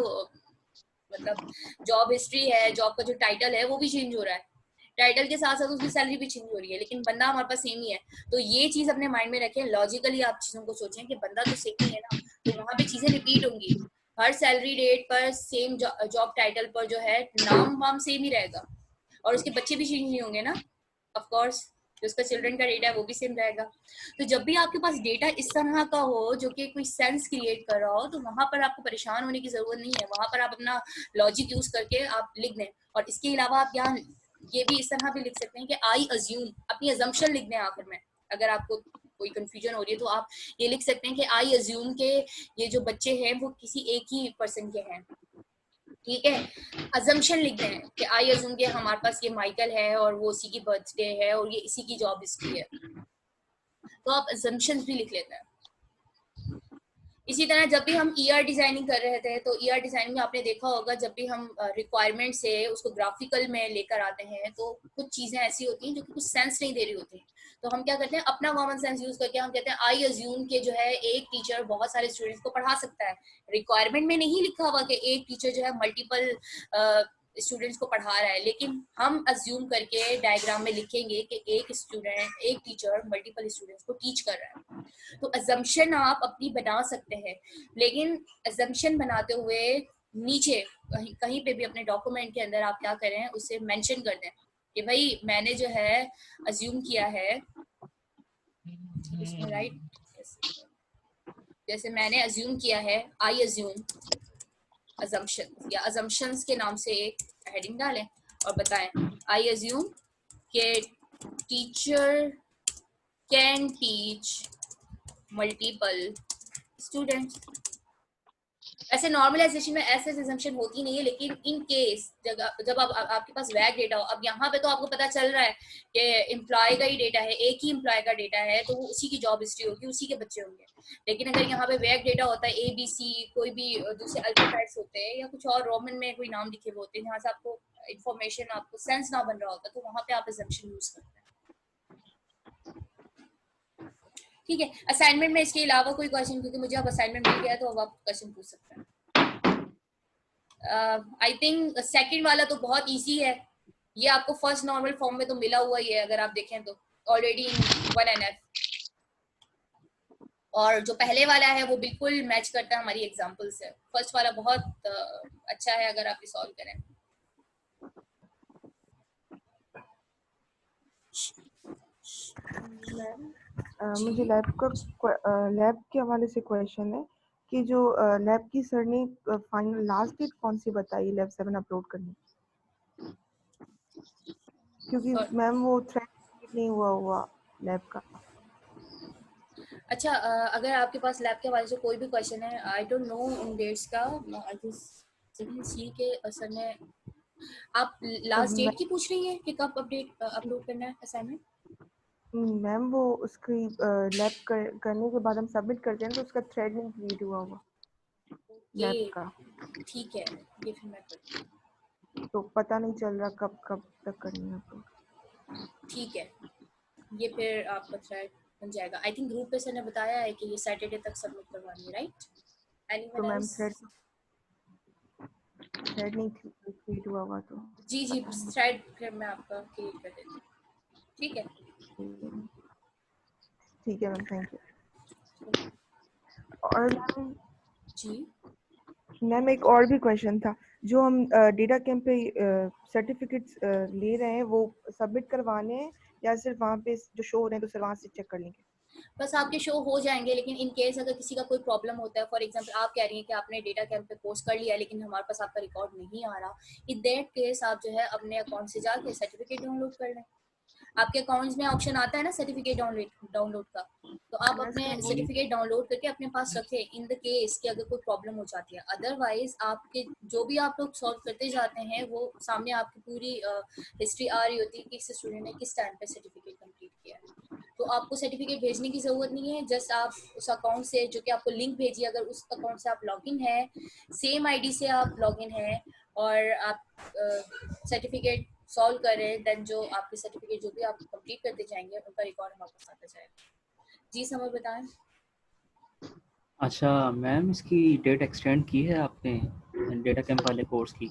मतलब जॉब हिस्ट्री है, जॉब का जो टाइटल है वो भी चेंज हो रहा है, टाइटल के साथ साथ उसकी सैलरी भी चेंज हो रही है, लेकिन बंदा हमारे पास सेम ही है। तो ये चीज अपने माइंड में रखें, लॉजिकली आप चीजों को सोचें कि बंदा तो सेम ही है ना, तो वहां पे चीजें रिपीट होंगी, हर सैलरी डेट पर सेम जॉब टाइटल पर जो है नाम वाम सेम ही रहेगा, और उसके बच्चे भी चेंज नहीं होंगे ना, ऑफ कोर्स जो उसका चिल्ड्रन का डेटा है वो भी सेम रहेगा। तो जब भी आपके पास डेटा इस तरह का हो जो कि कोई सेंस क्रिएट कर रहा हो, तो वहां पर आपको परेशान होने की जरूरत नहीं है, वहां पर आप अपना लॉजिक यूज करके आप लिख दें। और इसके अलावा आप यहाँ ये भी इस तरह भी लिख सकते हैं कि आई अज्यूम, अपनी अजम्पशन लिख दें आखिर में। अगर आपको कोई कंफ्यूजन हो रही है तो आप ये लिख सकते हैं कि आई अज्यूम के ये जो बच्चे हैं वो किसी एक ही पर्सन के हैं। ठीक है, अजम्पशन लिख दें कि आई अज्यूम के हमारे पास ये माइकल है और वो इसी की बर्थडे है और ये इसी की जॉब हिस्ट्री है, तो आप अजम्पशंस भी लिख लेते हैं। इसी तरह जब भी हम ER डिजाइनिंग कर रहे थे, तो ER डिजाइनिंग में आपने देखा होगा जब भी हम रिक्वायरमेंट से उसको ग्राफिकल में लेकर आते हैं तो कुछ चीजें ऐसी होती हैं जो कि कुछ सेंस नहीं दे रही होती, तो हम क्या करते हैं, अपना कॉमन सेंस यूज करके हम कहते हैं आई अज्यूम के जो है एक टीचर बहुत सारे स्टूडेंट्स को पढ़ा सकता है। रिक्वायरमेंट में नहीं लिखा हुआ कि एक टीचर जो है मल्टीपल स्टूडेंट्स को पढ़ा रहा है, लेकिन हम अज्यूम करके डायग्राम में लिखेंगे कि एक टीचर मल्टीपल स्टूडेंट्स को टीच कर रहा है। तो अजम्पशन आप अपनी बना सकते हैं, लेकिन अजम्पशन बनाते हुए नीचे कहीं पे भी अपने डॉक्यूमेंट के अंदर आप क्या करें, उसे मेंशन कर दें कि भाई मैंने जो है अज्यूम किया है, इसमें राइट, जैसे मैंने अज्यूम किया है, आई अज्यूम अजम्पशन या अजम्पशंस के नाम से एक हेडिंग डालें और बताएं आई अज्यूम के teacher can teach multiple students. ऐसे नॉर्मलाइजेशन में ऐसे अजम्पशन होती नहीं है, लेकिन इन केस जब आपके पास वैग डेटा हो, अब यहाँ पे तो आपको पता चल रहा है कि एम्प्लॉय का ही डेटा है, एक ही एम्प्लॉय का डेटा है, तो वो उसी की जॉब हिस्ट्री होगी, उसी के बच्चे होंगे। लेकिन अगर यहाँ पे वैग डेटा होता है ABC, कोई भी दूसरे अल्फाबेट्स होते हैं या कुछ और रोमन में कोई नाम लिखे हुए होते हैं जहाँ से आपको इन्फॉर्मेशन, आपको सेंस ना बन रहा होता, तो वहाँ पे आप अजम्पशन यूज करते हैं। ठीक है, असाइनमेंट में इसके अलावा कोई क्वेश्चन, क्योंकि मुझे अब असाइनमेंट मिल गया है तो अब आप क्वेश्चन पूछ सकते हैं। आई थिंक सेकंड वाला तो बहुत इजी है, ये आपको फर्स्ट नॉर्मल फॉर्म में तो मिला हुआ ही है, अगर आप देखें तो ऑलरेडी इन 1NF, और जो पहले वाला है वो बिल्कुल मैच करता है हमारी एग्जांपल से। फर्स्ट वाला बहुत अच्छा है अगर आप सॉल्व करें। मुझे लैब के हवाले से क्वेश्चन है कि जो लैब की सर ने फाइनल लास्ट डेट कौन सी बताई लैब 7 अपलोड करने की? क्योंकि मैम वो थ्रेड नहीं हुआ लैब का। अच्छा, अगर आपके पास लैब के हवाले से कोई भी क्वेश्चन है, आई डोंट नो उन डेट्स का, आई जस्ट सी के सर ने, आप लास्ट डेट की पूछ रही हैं कि कब अपलोड करना है असाइनमेंट? मैम वो उसकी लैब करने के बाद हम सबमिट करते हैं तो उसका थ्रेड नहीं क्रिएट हुआ लैब का। ठीक है, ये फिर मैं करती हूँ, तो पता नहीं चल रहा कब तक करनी है अपलोड। ठीक है, ये फिर आपका थ्रेड बन जाएगा। आई थिंक ग्रुप पे सर ने बताया है कि ये सैटरडे तक सबमिट करवानी है, राइट? तो मैम थ्रेड नहीं क्रिएट हुआ तो जी थ्रेड फिर मैं आपका क्रिएट कर देती हूँ। ठीक है, ठीक है मैम, थैंक यू। और मैम जी मैम एक और भी क्वेश्चन था, जो हम डेटा कैंप पे सर्टिफिकेट्स ले रहे हैं वो सबमिट करवाने हैं या सिर्फ वहाँ पे जो शो हो रहे हैं तो सिर्फ वहाँ से चेक कर लेंगे? बस आपके शो हो जाएंगे, लेकिन इन केस अगर किसी का कोई प्रॉब्लम होता है, फॉर एग्जांपल आप कह रही हैं कि आपने डेटा कैंप पे पोस्ट कर लिया है लेकिन हमारे पास आपका रिकॉर्ड नहीं आ रहा, इन दैट केस आप जो है अपने अकाउंट से जाके सर्टिफिकेट डाउनलोड कर लें। आपके अकाउंट्स में ऑप्शन आता है ना सर्टिफिकेट डाउनलोड का, तो आप अपने सर्टिफिकेट डाउनलोड करके अपने पास रखें इन द केस कि अगर कोई प्रॉब्लम हो जाती है। अदरवाइज आपके जो भी आप लोग सॉल्व करते जाते हैं वो सामने आपकी पूरी हिस्ट्री आ रही होती है कि इस स्टूडेंट ने किस टाइम पे सर्टिफिकेट कंप्लीट किया है। तो आपको सर्टिफिकेट भेजने की जरूरत नहीं है, जस्ट आप उस अकाउंट से जो कि आपको लिंक भेजिए, अगर उस अकाउंट से आप लॉगिन है, सेम आईडी से आप लॉगिन है और आप सर्टिफिकेट सॉल्व करें, देन जो आपके सर्टिफिकेट जो भी आप कंप्लीट करते जाएंगे उनका रिकॉर्ड हमारे पास आता जाएगा। जी समझ बताएं। अच्छा मैम, इसकी डेट एक्सटेंड की है आपने डेटा कैंप वाले कोर्स की?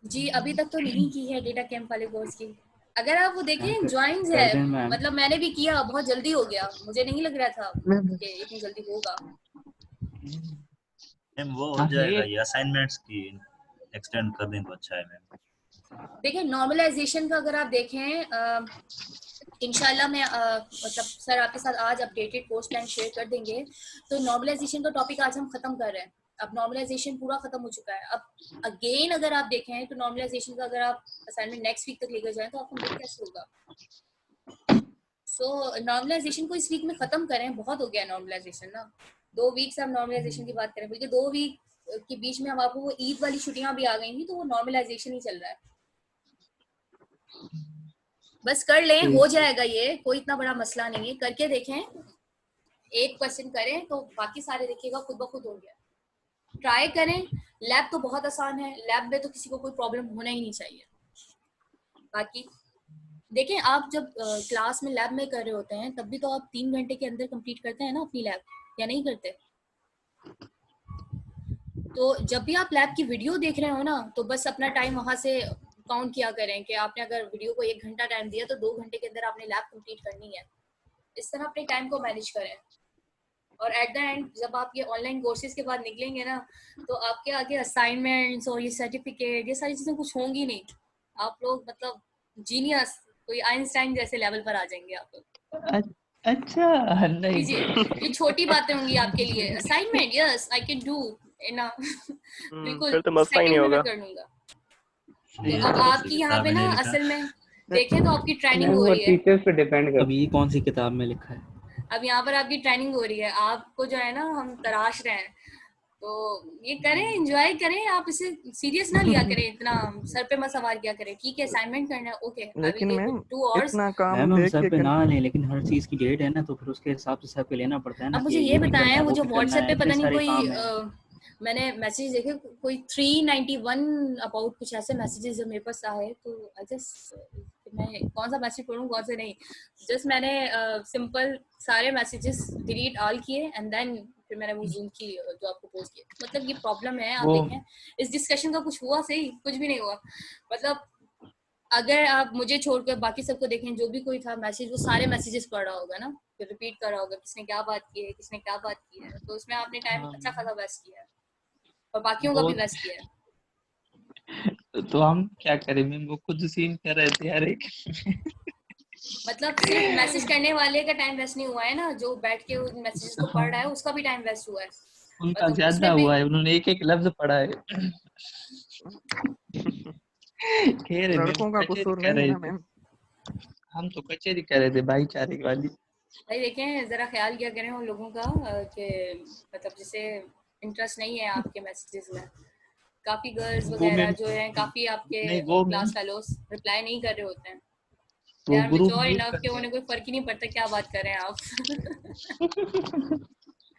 जी अभी तक तो नहीं की है डेटा कैंप वाले कोर्स की। अगर आप वो देखें ज्वाइंस कर है, दें मैम। मतलब मैंने भी किया, बहुत जल्दी हो गया, मुझे नहीं लग रहा था कि इतनी जल्दी होगा। मैम वो हो जाएगा, ये असाइनमेंट्स की एक्सटेंड कर दें तो अच्छा है मैम। देखिए नॉर्मलाइजेशन का अगर आप देखें इंशाल्लाह मैं मतलब सर आपके साथ आज अपडेटेड कोर्स प्लान शेयर कर देंगे। तो नॉर्मलाइजेशन का टॉपिक आज हम खत्म कर रहे हैं, अब नॉर्मलाइजेशन पूरा खत्म हो चुका है। अब अगेन अगर आप देखें तो नॉर्मलाइजेशन का अगर आप असाइनमेंट नेक्स्ट वीक तक लेकर जाएं तो आपको मिल कैसे होगा। सो नॉर्मलाइजेशन को इस वीक में खत्म करें, बहुत हो गया नॉर्मलाइजेशन ना। 2 वीक से हम नॉर्मलाइजेशन की बात करें, बल्कि 2 वीक के बीच में हम आपको वो ईद वाली छुट्टियां भी आ गई थी, तो वो नॉर्मलाइजेशन ही चल रहा है। बस कर लें, हो जाएगा, ये कोई इतना बड़ा मसला नहीं है, करके देखें। 1% करें तो बाकी सारे देखिएगा खुद ब खुद होंगे। ट्राई करें, लैब तो बहुत आसान है, लैब में तो किसी को कोई प्रॉब्लम होना ही नहीं चाहिए। बाकी देखें, आप जब क्लास में लैब में कर रहे होते हैं तब भी तो आप 3 घंटे के अंदर कंप्लीट करते हैं ना अपनी लैब, या नहीं करते? तो जब भी आप लैब की वीडियो देख रहे हो ना, तो बस अपना टाइम वहां से काउंट किया करें कि आपने अगर वीडियो को 1 घंटा टाइम दिया तो 2 घंटे के अंदर आपने लैब कंप्लीट करनी है। इस तरह अपने टाइम को मैनेज करें। और एट द एंड जब आप ये ऑनलाइन कोर्सेज के बाद निकलेंगे ना, तो आपके आगे असाइनमेंट्स और ये सर्टिफिकेट ये सारी चीजें कुछ होंगी नहीं। आप लोग मतलब जीनियस, कोई आइंस्टाइन जैसे लेवल पर आ जाएंगे आप लोग। अच्छा नहीं जी ये छोटी बातें होंगी आपके लिए। Assignment yes I can do ना बिल्कुल फिर तो मसला ही नहीं सेकंड में मैं होगा। कर लूंगा। तो अब आपकी यहाँ पे ना असल में देखें तो आपकी ट्रेनिंग हो वो रही है। टीचर्स पे डिपेंड करता है। अब ये कौन सी किताब में लिखा है? अब यहाँ पर आपकी ट्रेनिंग हो रही है, आपको जो है ना हम तराश रहे हैं, तो ये करें, एंजॉय करें। आप इसे सीरियस ना लिया करें, इतना सर पे मत सवार किया करें। ठीक है असाइनमेंट करना है, ओके आई विल लेकिन गिव मैम यू 2 आवर्स। इतना काम मैम हम देख सर के पे ना लें, लेकिन हर चीज की डेट है ना, तो फिर उसके हिसाब से सर पे लेना पड़ता है ना अब कि मुझे ये भी करना बताएं, है, वो वो जो भी करना व्हाट्सएप है, पे इतने पता नहीं सारे कोई काम है। मैंने मैसेज देखे कोई 391 अबाउट कुछ ऐसे मैसेजेस जो मेरे पास आए, तो आई जस्ट मैं कौन सा मैसेज पढ़ूं कौन से नहीं। जस्ट मैंने सिंपल सारे मैसेजेस डिलीट ऑल किए एंड देन फिर मैंने वो जूम की जो आपको पोस्ट किया। मतलब ये प्रॉब्लम है, आप देखें इस डिस्कशन का कुछ हुआ सही, कुछ भी नहीं हुआ। मतलब अगर आप मुझे छोड़कर बाकी सबको देखें, जो भी कोई था मैसेज वो सारे मैसेजेस पढ़ रहा होगा ना, फिर रिपीट कर रहा होगा किसने क्या बात की है, किसने क्या बात की है। तो उसमें आपने टाइम अच्छा खासा वेस्ट किया है और बाकियों का भी वेस्ट किया है। तो हम क्या करें मैम, वो खुद सीन कर रहे थे यार एक मतलब सिर्फ मैसेज करने वाले का टाइम वेस्ट नहीं हुआ है ना, जो बैठ के उन मैसेजेस को पढ़ रहा है उसका भी टाइम वेस्ट हुआ है। उनका मतलब ज्यादा उसमें भी हुआ है, उन्होंने एक एक लफ्ज पढ़ा है। कह रहे मैम लड़कों का कचेरी कसूर कर नहीं है रहे ना थे, मैम। हम तो कचेरी कर रहे थे भाईचारे वाली। भाई देखें जरा ख्याल किया करें उन लोगों का कि मतलब जिसे इंटरेस्ट नहीं है आपके मैसेजेस में। काफी गर्ल्स वो वगैरह मैम जो हैं, काफी आपके नहीं, वो मैम क्लास फेलोज रिप्लाई नहीं कर रहे होते हैं। वो यार ग्रुप मेच्योर म्यूट इनफ कर के दिया। उन्हें कोई फर्क ही नहीं पड़ता क्या बात कर रहे हैं आप।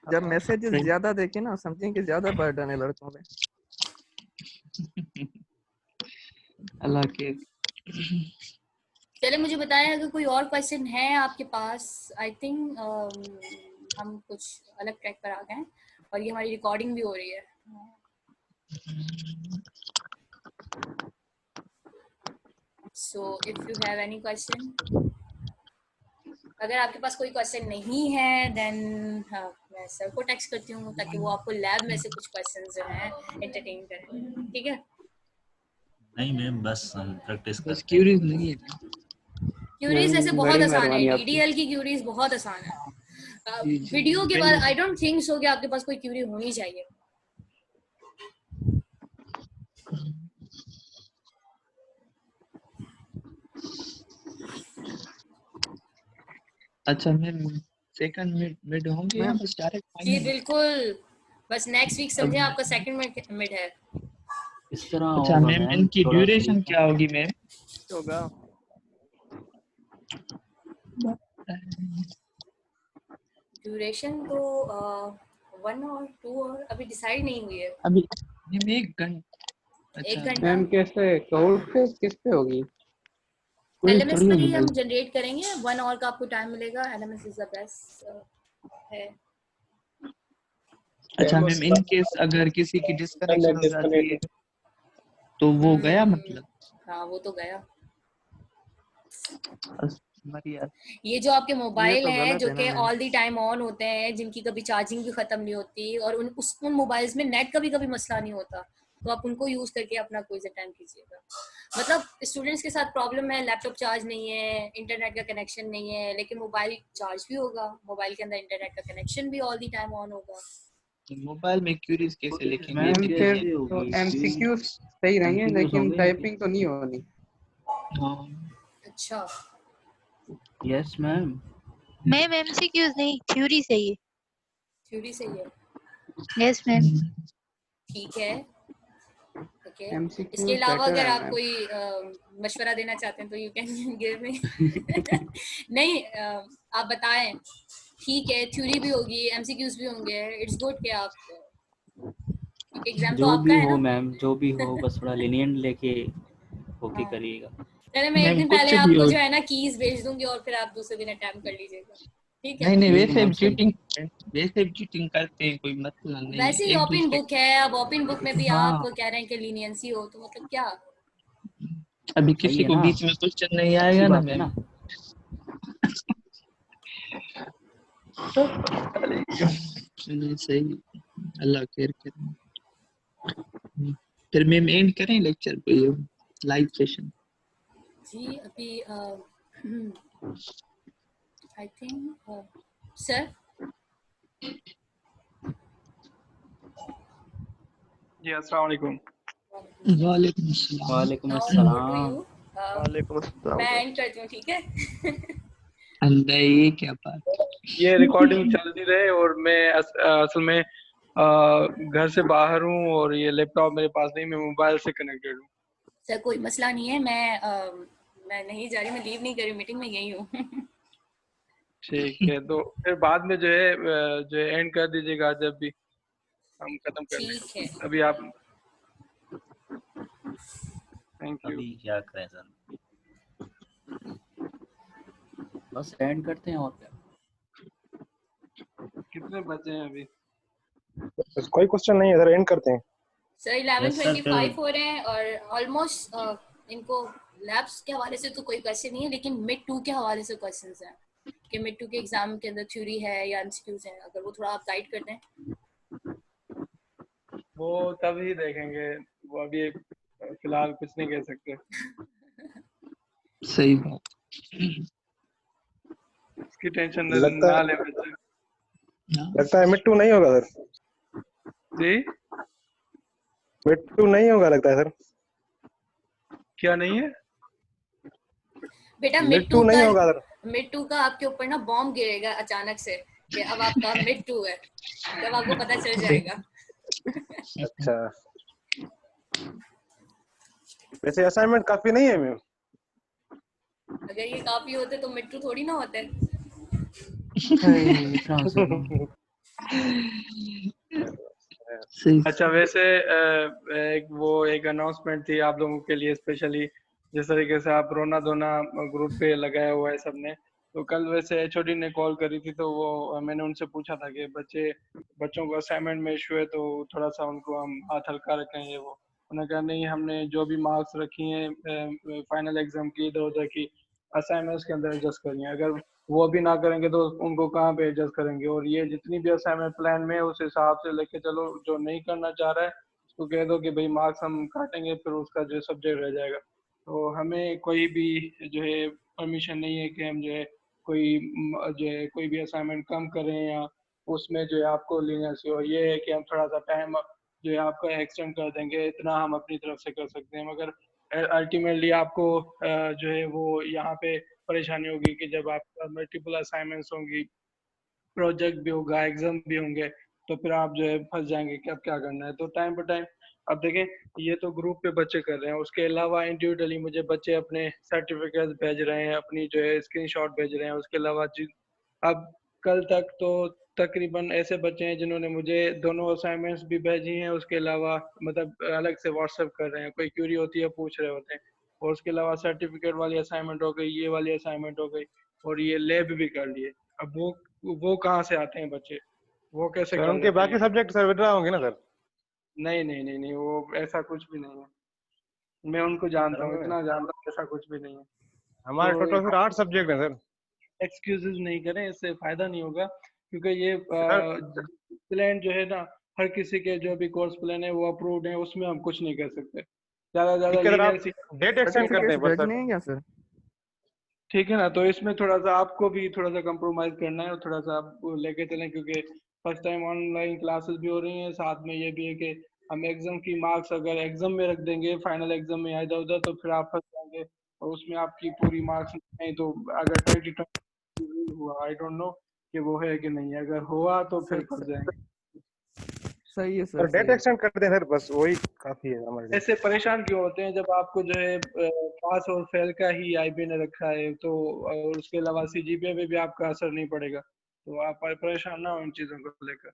जब मैसेजेस ज्यादा देखे ना समझें कि ज्यादा बर्डन है लड़कों पे। अल्लाह के चले मुझे बताएं अगर कोई और क्वेश्चन है आपके पास। आई थिंक हम कुछ अलग ट्रैक पर आ गए हैं और ये हमारी रिकॉर्डिंग भी हो रही है। So if you have any question, अगर आपके पास कोई क्वेश्चन नहीं है देन मैं सर को टेक्स्ट करती हूँ ताकि वो आपको लैब में से कुछ क्वेश्चन जो हैं एंटरटेन करें, ठीक है? नहीं मैम, बस हम प्रैक्टिस बस करते हैं। क्यूरीज नहीं है। क्यूरीज ऐसे बहुत बड़ी आसान है, मेहरबानी आपकी। डीडीएल की क्यूरीज बहुत आसान है। जी जी वीडियो के बाद बिल्कुल। आई डोंट थिंक सो कि आपके पास कोई क्यूरी होनी चाहिए। अच्छा मैम, सेकंड मिड मिड होंगे या मैम बस डायरेक्ट जी फाइनल? बिल्कुल, बस नेक्स्ट वीक समझे अब आपका सेकंड मिड है। इस तरह अच्छा होगा मैम, मैम, इनकी थोड़ा ड्यूरेशन क्या होगी मैम? होगा ड्यूरेशन तो 1 और 2 और अभी डिसाइड नहीं हुई है। अभी मैम 1 घंटा। 1 अच्छा घंटा मैम कैसे क्लाउड पे किस पे होगी? कोई एलएमएस थोड़ी पर होगी ही भाई। हम जनरेट करेंगे, 1 आवर का आपको टाइम मिलेगा। एलएमएस इज द बेस्ट है। अच्छा मैम, इन केस अगर किसी की डिस्कनेक्शन हो जाती है तो वो गया मतलब? हाँ वो तो गया। मरिया। ये जो आपके ये मोबाइल तो हैं गलत जो है ना कि ma'am. All the time on होते हैं, जिनकी कभी चार्जिंग भी खत्म नहीं होती और उन मोबाइल्स में नेट का भी कभी मसला नहीं होता, तो आप उनको यूज करके अपना क्विज अटेम्प्ट कीजिएगा। मतलब स्टूडेंट्स के साथ प्रॉब्लम है, लैपटॉप चार्ज नहीं है, इंटरनेट का कनेक्शन नहीं है, लेकिन मोबाइल चार्ज भी होगा, मोबाइल के अंदर इंटरनेट का कनेक्शन भी ऑल द टाइम ऑन होगा। मोबाइल में क्यूरीज कैसे लिखेंगे मैम इतनी फिर सारी? तो एमसीक्यू सही रहेंगे MCQs लेकिन होंगे। टाइपिंग तो नहीं होनी। हाँ अच्छा यस मैम। मैम एमसीक्यूज नहीं, थ्योरी सही है। थ्योरी सही है, यस मैम। ठीक है ओके। इसके एमसीक्यू अलावा बेटर अगर है आप मैम। कोई मशवरा देना चाहते हैं तो यू कैन गिव मी। नहीं आप बताएं। ठीक है, थ्योरी भी होगी, एमसीक्यूज भी होंगे, इट्स गुड कि आप, क्योंकि एग्जाम तो जो आपका भी है हो ना। मैम, जो भी हो, बस थोड़ा lenient लेके ओके हाँ करिएगा। चले, मैं एक मैम दिन कुछ पहले भी आपको हो। जो है ना कीज भेज दूंगी और फिर आप दूसरे दिन अटेम्प्ट कर लीजिएगा, ठीक है? नहीं नहीं, ठीक है वैसे मैम, भी चल। चीटिंग करते हैं, कोई मसला नहीं है, वैसे ही एक ओपन दूसरे। बुक है, अब ओपन बुक में भी आप हाँ कह रहे हैं कि लीनियंसी हो, तो मतलब क्या? अभी सही किसी है को ना, बीच में क्वेश्चन नहीं अच्छी आएगा ना बात है मैम। ना। चलिए सही, अल्लाह खैर करे। फिर मैम एंड करें लेक्चर पे, लाइव सेशन? जी अभी आई थिंक सर जी अस्सलाम वालेकुम। वालेकुम अस्सलाम। वालेकुम नाउ ओवर टू अस्सलाम। यू। वालेकुम अस्सलाम। मैं एंड करती हूँ, ठीक है? अंदर ये क्या बात? ये रिकॉर्डिंग चलती रहे और मैं असल में घर से बाहर हूँ और ये लैपटॉप मेरे पास नहीं, मैं मोबाइल से कनेक्टेड हूँ। सर कोई मसला नहीं है, मैं नहीं जा रही, मैं लीव नहीं कर रही, मीटिंग में यही हूँ। ठीक है, तो फिर बाद में जो है एंड कर दीजिएगा जब भी हम खत्म कर लें। ठीक है अभी आप, थैंक यू। अभी क्या करें सर? बस एंड करते हैं और क्या। कितने बचे हैं अभी? बस कोई क्वेश्चन नहीं है सर, एंड करते हैं। सर यस सर, 11:25 हो रहे हैं और ऑलमोस्ट इनको लैब्स के हवाले से तो कोई क्वेश्चन नहीं है, लेकिन मिड 2 के हवाले से क्वेश्चंस हैं कि मिड 2 के एग्जाम के अंदर थ्योरी है या एमसीक्यूज है, अगर वो थोड़ा आप गाइड कर दें। वो तभी देखेंगे, वो अभी फिलहाल कुछ नहीं कह सकते। सही बात। इसकी टेंशन लगता ना है ले बच्चे। लगता है मिड 2 नहीं होगा सर। जी मिड 2 नहीं होगा लगता है सर। क्या नहीं है? बेटा मिड 2 नहीं होगा सर। मिड 2 का आपके ऊपर ना बॉम्ब गिरेगा अचानक से कि अब आपका मिड 2 है, तब आपको पता चल जाएगा। अच्छा, वैसे असाइनमेंट काफी नहीं है मैम। अगर ये काफी होते तो मिड 2 थोड़ी ना होते। अच्छा वैसे एक अनाउंसमेंट थी आप लोगों के लिए स्पेशली, जिस तरीके से आप रोना धोना ग्रुप पे लगाया हुआ है सबने, तो कल वैसे एचओडी ने कॉल करी थी, तो वो मैंने उनसे पूछा था कि बच्चों को असाइनमेंट में इशू है तो थोड़ा सा उनको हम हाथ हल्का रखें। ये वो उन्होंने कहा नहीं, हमने जो भी मार्क्स रखी हैं फाइनल एग्जाम की इधर उधर की, असाइनमेंट्स के अंदर एडजस्ट करिए। अगर वो भी ना करेंगे तो उनको कहाँ पे एडजस्ट करेंगे। और ये जितनी भी असाइनमेंट प्लान में है उस हिसाब से लेके चलो। जो नहीं करना चाह रहा है उसको कह दो कि भाई मार्क्स हम काटेंगे, फिर उसका जो सब्जेक्ट रह जाएगा। तो हमें कोई भी जो है परमिशन नहीं है कि हम जो है जो है कोई भी असाइनमेंट कम करें या उसमें जो है आपको लीनियंसी हो। ये है कि हम थोड़ा सा टाइम जो है आपका एक्सटेंड कर देंगे, इतना हम अपनी तरफ से कर सकते हैं। मगर अल्टीमेटली आपको जो है वो यहाँ पे परेशानी होगी कि जब आपका मल्टीपल असाइनमेंट्स होंगी, प्रोजेक्ट भी होगा, एग्जाम भी होंगे, तो फिर आप जो है फंस जाएंगे कि अब क्या करना है। तो टाइम पर टाइम अब देखें, ये तो ग्रुप पे बच्चे कर रहे हैं, उसके अलावा इंडिविजुअली मुझे बच्चे अपने सर्टिफिकेट भेज रहे हैं, अपनी जो है स्क्रीनशॉट भेज रहे हैं। उसके अलावा अब कल तक तो तकरीबन ऐसे बच्चे हैं जिन्होंने मुझे दोनों असाइनमेंट्स भी भेजी हैं, उसके अलावा मतलब अलग से व्हाट्सएप कर रहे हैं, कोई क्यूरी होती है पूछ रहे होते हैं। और उसके अलावा सर्टिफिकेट वाली असाइनमेंट हो गई, ये वाली असाइनमेंट हो गई, और ये लैब भी कर लिए। अब वो कहाँ से आते हैं बच्चे, वो कैसे सर कर उनके लेते बाकी हैं? सब्जेक्ट सर विड्रा होंगे ना सर? नहीं नहीं नहीं नहीं, वो ऐसा कुछ भी नहीं है। मैं उनको जानता हूँ, इतना जानता हूँ, ऐसा कुछ भी नहीं है। हमारे तो टोटल सर 8 सब्जेक्ट हैं सर। एक्सक्यूजेस नहीं करें, इससे फायदा नहीं होगा। क्योंकि ये सर प्लान जो है ना, हर किसी के जो भी कोर्स प्लान है वो अप्रूव्ड है, उसमें हम कुछ नहीं कर सकते। ज्यादा ज्यादा ठीक है सर, आप लीनियंसी। डेट एक्सटेंड करते हैं पर भेजने सर। हैं क्या सर? ठीक है ना, तो इसमें थोड़ा सा आपको भी थोड़ा सा कंप्रोमाइज करना है और थोड़ा सा आप लेके चलें, क्योंकि फर्स्ट टाइम ऑनलाइन क्लासेस भी हो रही हैं। साथ में ये भी है कि हम एग्जाम की मार्क्स अगर एग्जाम में रख देंगे, फाइनल एग्जाम में इधर उधर, तो फिर आप फंस जाएंगे और उसमें आपकी पूरी मार्क्स नहीं। तो अगर 2020 हुआ, आई डोंट नो कि वो है कि नहीं है, अगर हुआ तो फिर सर फंस जाएंगे। सही है सर सर, डेट सही है। एक्सटेंड करते हैं सर, बस वही काफी है हमारे लिए। ऐसे परेशान क्यों होते हैं जब आपको जो है पास और फेल का ही आईबी ने रखा है, तो और उसके अलावा सीजीपीए पे भी आपका असर नहीं पड़ेगा। तो आप परेशान ना हो इन चीजों को लेकर।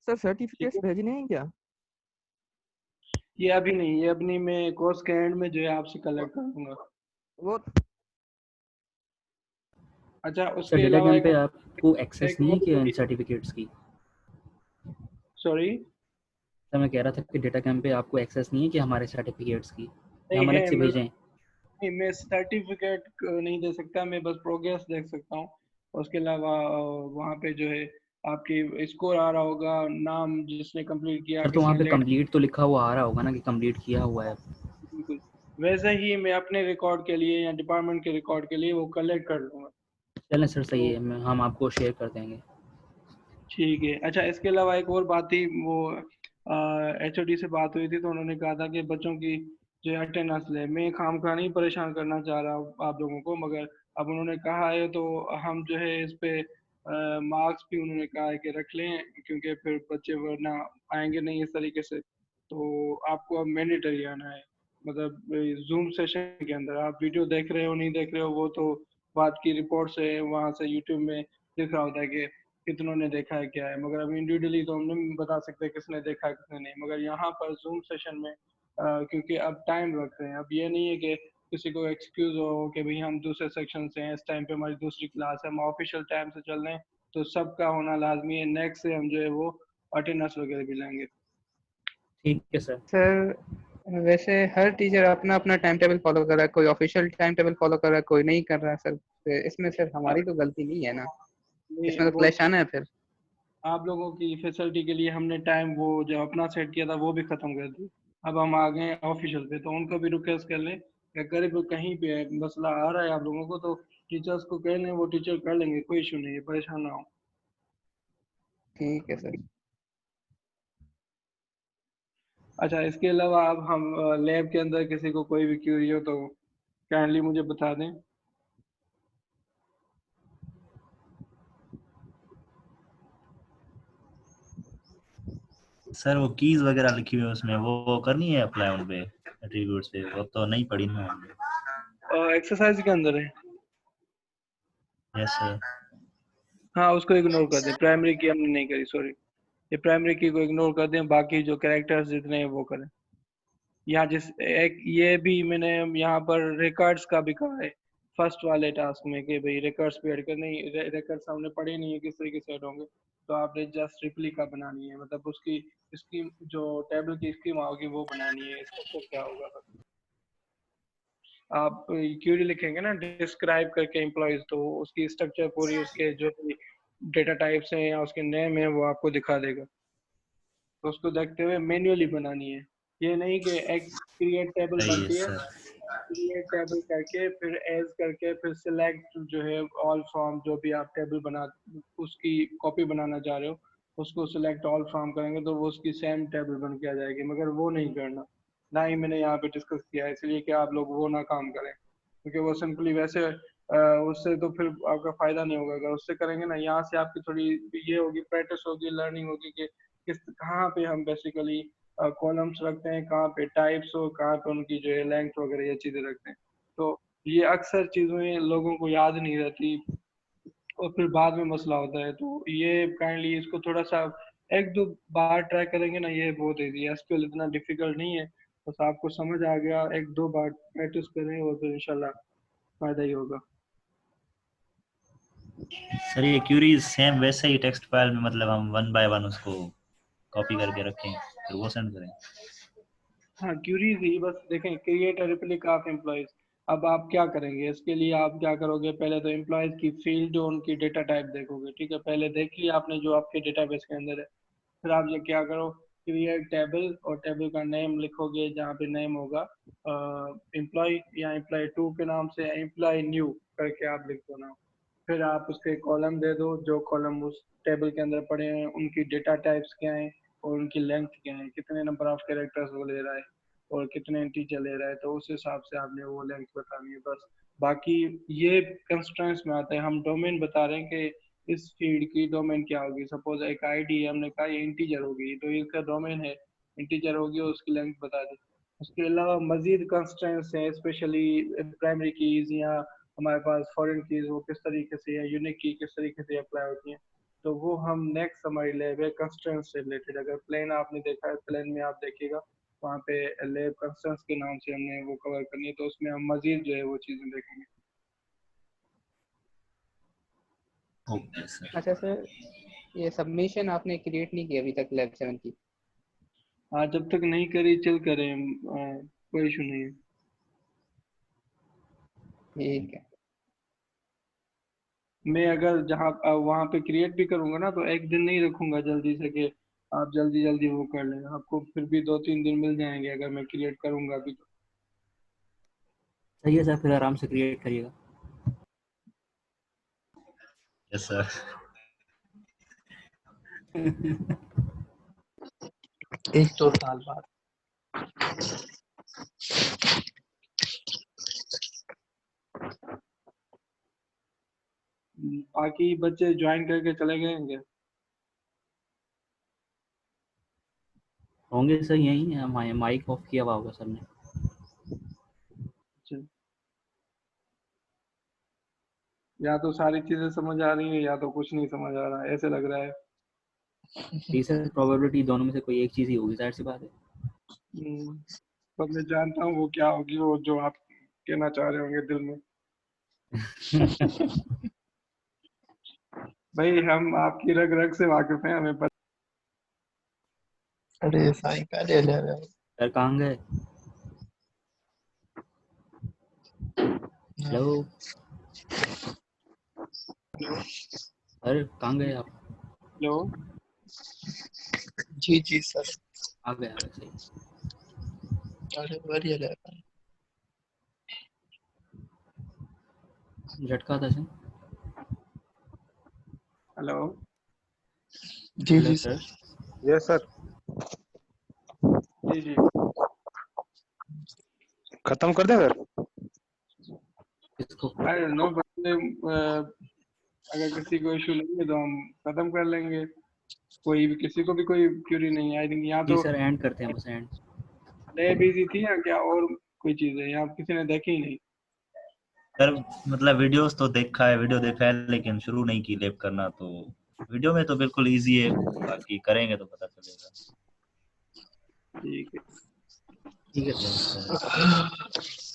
सर ठीक सर्टिफिकेट्स है, भेजने हैं क्या? ये अभी नहीं, ये अपनी मैं कोर्स के एंड में जो है आपसे कलेक्ट करूंगा। वो अच्छा, सर उसके डेटा अलावा कैंप पे आपको एक्सेस एक नहीं है और कि इन सर्टिफिकेट्स की? सॉरी, सर मैं कह रहा था कि डेटा कैंप पे आपको एक्सेस नहीं है कि हमारे सर्टिफिकेट्स की, या नहीं हम अलग है। से भेजें? मैं सर्टिफिकेट नहीं दे सकता, मैं बस प्रोग्रेस देख सकता हूँ। उसके अलावा वहाँ पे जो है आपकी स्कोर आ रहा होगा, नाम जिसने कंप्लीट किया, सर तो वहाँ किसी पे लेट। कंप्लीट तो लिखा हुआ आ रहा होगा ना कि कंप्लीट किया हुआ है? बिल्कुल, वैसे ही मैं अपने रिकॉर्ड के लिए या डिपार्टमेंट के रिकॉर्ड के लिए वो कलेक्ट कर लूँगा। चलें सर, सही तो है, हम आपको शेयर कर देंगे। ठीक है। अच्छा, इसके अलावा एक और बात थी, वो एचओडी से बात हुई थी, तो उन्होंने कहा था कि बच्चों की जो अटेंडेंस ले। मैं खामखा नहीं परेशान करना चाह रहा हूँ आप लोगों को, मगर अब उन्होंने कहा है तो हम जो है इस पे मार्क्स भी उन्होंने कहा है कि रख लें, क्योंकि फिर बच्चे वरना आएंगे नहीं इस तरीके से। तो आपको अब मैंडेटरी आना है, मतलब जूम सेशन के अंदर। आप वीडियो देख रहे हो नहीं देख रहे हो वो तो बात की, रिपोर्ट से वहाँ से यूट्यूब में दिख रहा होता है कि कितनों ने देखा है क्या है, मगर अब इंडिविजुअली तो हम नहीं बता सकते किसने देखा है किसने नहीं। मगर यहाँ पर जूम सेशन में क्योंकि अब टाइम रख रहे हैं, अब ये नहीं है कि किसी को एक्सक्यूज हो कि भाई हम दूसरे सेक्शन से हैं, इस टाइम पे हमारी दूसरी क्लास है, हम ऑफिशियल टाइम से चल रहे हैं, तो सबका होना लाजमी है। नेक्स्ट से हम जो है वो अटेंडेंस वगैरह भी लेंगे। ठीक है सर। सर वैसे हर टीचर अपना अपना टाइम टेबल फॉलो कर रहा है, कोई ऑफिशियल टाइम टेबल फॉलो कर रहा है, कोई नहीं कर रहा है सर। तो इसमें सर हमारी तो गलती नहीं है ना, नहीं, इसमें तो वो क्लैश आना है फिर। आप लोगों की फैसिलिटी के लिए हमने टाइम वो जो अपना सेट किया था वो भी खत्म कर दिया। अब हम आ गए ऑफिशियल पे, तो उनको भी रिक्वेस्ट कर लें कि अगर भी कहीं पे मसला आ रहा है आप लोगों को, तो टीचर्स को कह लें, वो टीचर कर लेंगे, कोई इशू नहीं है, परेशान ना हो। ठीक है सर। अच्छा, इसके अलावा अब हम लैब के अंदर किसी को कोई भी क्यूरी हो तो काइंडली मुझे बता दें। सर वो कीज वगैरह लिखी हुई है उसमें, वो करनी है अप्लाई उन पे, एट्रीब्यूट्स पे? वो तो नहीं पढ़ी ना हमने। एक्सरसाइज के अंदर है। Yes sir. हाँ, उसको इग्नोर कर दें, प्राइमरी की हमने नहीं करी, सॉरी। ये प्राइमरी की को इग्नोर कर दें, बाकी जो कैरेक्टर्स जितने हैं वो करें। यहाँ जिस एक ये भी मैंने यहाँ पर रिकॉर्ड्स का भी कहा है फर्स्ट वाले टास्क में कि भाई रिकॉर्ड्स भी ऐड करने। रिकॉर्ड्स हमने पढ़े नहीं है किस तरीके से ऐड होंगे, तो आपने जस्ट रिप्लिका बनानी है, मतलब उसकी स्कीम जो टेबल की स्कीम होगी वो बनानी है, इसका तो क्या होगा। आप क्यूरी लिखेंगे ना डिस्क्राइब करके एम्प्लॉयज, तो उसकी स्ट्रक्चर पूरी, उसके जो भी डेटा टाइप्स हैं या उसके नेम है वो आपको दिखा देगा। तो उसको देखते हुए मैन्युअली बनानी है, ये नहीं कि एक क्रिएट टेबल सही है बनती है, सर। क्रिएट टेबल करके फिर एज करके फिर सिलेक्ट जो है ऑल फ्रॉम, जो भी आप टेबल बना उसकी कॉपी बनाना चाह रहे हो उसको सिलेक्ट ऑल फ्रॉम करेंगे तो वो उसकी सेम टेबल बन के आ जाएगी। मगर वो नहीं करना, ना ही मैंने यहाँ पे डिस्कस किया है, इसलिए कि आप लोग वो ना काम करें, क्योंकि वो सिंपली वैसे उससे तो फिर आपका फायदा नहीं होगा। अगर उससे करेंगे ना, यहाँ से आपकी थोड़ी ये होगी, प्रैक्टिस होगी, लर्निंग होगी कि किस कहाँ पे हम बेसिकली कॉलम्स रखते हैं, कहाँ पे टाइप्स हो, कहाँ पे उनकी जो है लेंथ वगैरह ये चीजें रखते हैं। तो ये अक्सर चीजें लोगों को याद नहीं रहती और फिर बाद में मसला होता है। तो ये काइंडली इसको थोड़ा सा एक दो बार ट्राई करेंगे ना, ये बहुत ईजी है, एसक्यूएल इतना डिफिकल्ट नहीं है, बस आपको समझ आ गया, एक दो बार प्रैक्टिस करें और फिर इंशाल्लाह फायदा ही होगा। सर ये क्यूरीज सेम वैसे ही टेक्स्ट फाइल में, मतलब हम वन बाय वन उसको कॉपी करके रखें फिर वो सेंड करें? हाँ क्यूरीज ही बस देखें, create a replica of employees. अब आप क्या करेंगे इसके लिए, आप क्या करोगे, पहले तो एम्प्लॉयज की फील्ड जो उनकी डेटा टाइप देखोगे, ठीक है, पहले देख लिया आपने जो आपके डेटाबेस के अंदर है। फिर आप ये क्या करो, क्रिएट टेबल और टेबल का नेम लिखोगे, जहाँ पे नेम होगा एम्प्लॉय या एम्प्लॉय टू के नाम से एम्प्लॉय न्यू करके आप लिख दो ना। फिर आप उसके कॉलम दे दो, जो कॉलम उस टेबल के अंदर पड़े हैं उनकी डेटा टाइप्स क्या हैं और उनकी लेंथ क्या है, कितने नंबर ऑफ कैरेक्टर्स वो ले रहा है और कितने इंटीजर ले रहा है, तो उस हिसाब से आपने वो लेंथ बतानी है बस। बाकी ये कंस्ट्रेंट्स में आता है, हम डोमेन बता रहे हैं कि इस फील्ड की डोमेन क्या होगी। सपोज एक आईडी है, हमने कहा ये इंटीजर होगी, तो इसका डोमेन है इंटीजर होगी और उसकी लेंथ बता दी। उसके अलावा मजीद कंस्ट्रेंट्स हैं, स्पेशली प्राइमरी कीज या हमारे पास फॉरेन कीज वो किस तरीके से या यूनिक की किस तरीके से अप्लाई होती हैं, तो वो हम नेक्स्ट हमारी लैब है कंस्ट्रेंट्स से रिलेटेड। अगर प्लेन आपने देखा है, प्लेन में आप देखिएगा वहाँ पे लैब कंस्ट्रेंट्स के नाम से हमने वो कवर करनी है, तो उसमें हम मजीद जो है वो चीज़ें देखेंगे। Okay sir. अच्छा सर, ये सबमिशन आपने क्रिएट नहीं की अभी तक लैब 7 की? हाँ जब तक नहीं करी चल करें, कोई इशू नहीं है। ठीक है। मैं अगर जहाँ वहाँ पे क्रिएट भी करूँगा ना, तो एक दिन नहीं रखूंगा जल्दी से कि आप जल्दी जल्दी वो कर लें, आपको फिर भी 2-3 दिन मिल जाएंगे अगर मैं क्रिएट करूँगा अभी तो। सही है सर, फिर आराम से क्रिएट करिएगा। Yes sir. एक दो साल बाद। बाकी बच्चे ज्वाइन करके चले गए होंगे? होंगे सर, यही है, माइक ऑफ किया हुआ होगा सर ने। अच्छा। या तो सारी चीजें समझ आ रही है या तो कुछ नहीं समझ आ रहा है, ऐसे लग रहा है। जी सर, प्रोबेबिलिटी दोनों में से कोई एक चीज ही होगी, जाहिर सी बात है। पर मैं जानता हूँ वो क्या होगी, वो जो आप कहना चाह रहे होंगे दिल में। भाई हम आपकी रग रग से वाकिफ हैं, हमें पता। अरे साईं का ले ले रहे हो। सर कहाँ गए? हेलो सर, कहाँ गए आप? हेलो जी जी सर। आ गए सही। अरे बढ़िया ले रहा है। झटका था सर। हेलो जी जी सर। Yes sir. जी जी खत्म कर दें सर? इसको आई डोंट नो, अगर किसी को इशू नहीं है तो हम खत्म कर लेंगे। कोई भी किसी को भी कोई क्यूरी नहीं है आई थिंक। यहाँ जी तो सर, एंड करते हैं बस, एंड। लैब इजी थी या क्या और कोई चीज है, यहाँ किसी ने देखी ही नहीं? सर मतलब वीडियोस तो देखा है, वीडियो देखा है, लेकिन शुरू नहीं की लैब करना। तो वीडियो में तो बिल्कुल इजी है, बाकी करेंगे तो पता चलेगा। ठीक है ठीक है सर।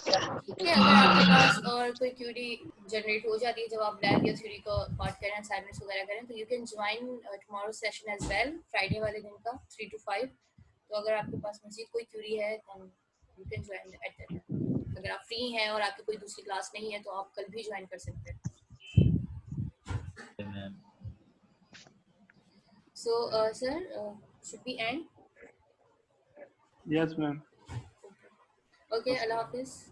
ठीक है, अगर आपके पास और कोई क्यूरी जनरेट हो जाती है जब आप लैब या थ्योरी का पार्ट करें, असाइनमेंट्स वगैरह करें, तो you can join tomorrow session as well, Friday वाले दिन का 3 to 5। तो अगर आपके पास मजीद कोई क्यूरी है, then you can join at that time. अगर आप फ्री हैं और आपकी कोई दूसरी क्लास नहीं है तो आप कल भी ज्वाइन कर सकते हैं. So, sir, should we end? Yes, ma'am. Okay, Allah Hafiz.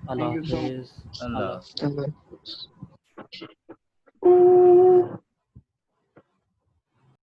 Allah Thank you so much. Hafiz. Allah. Allah.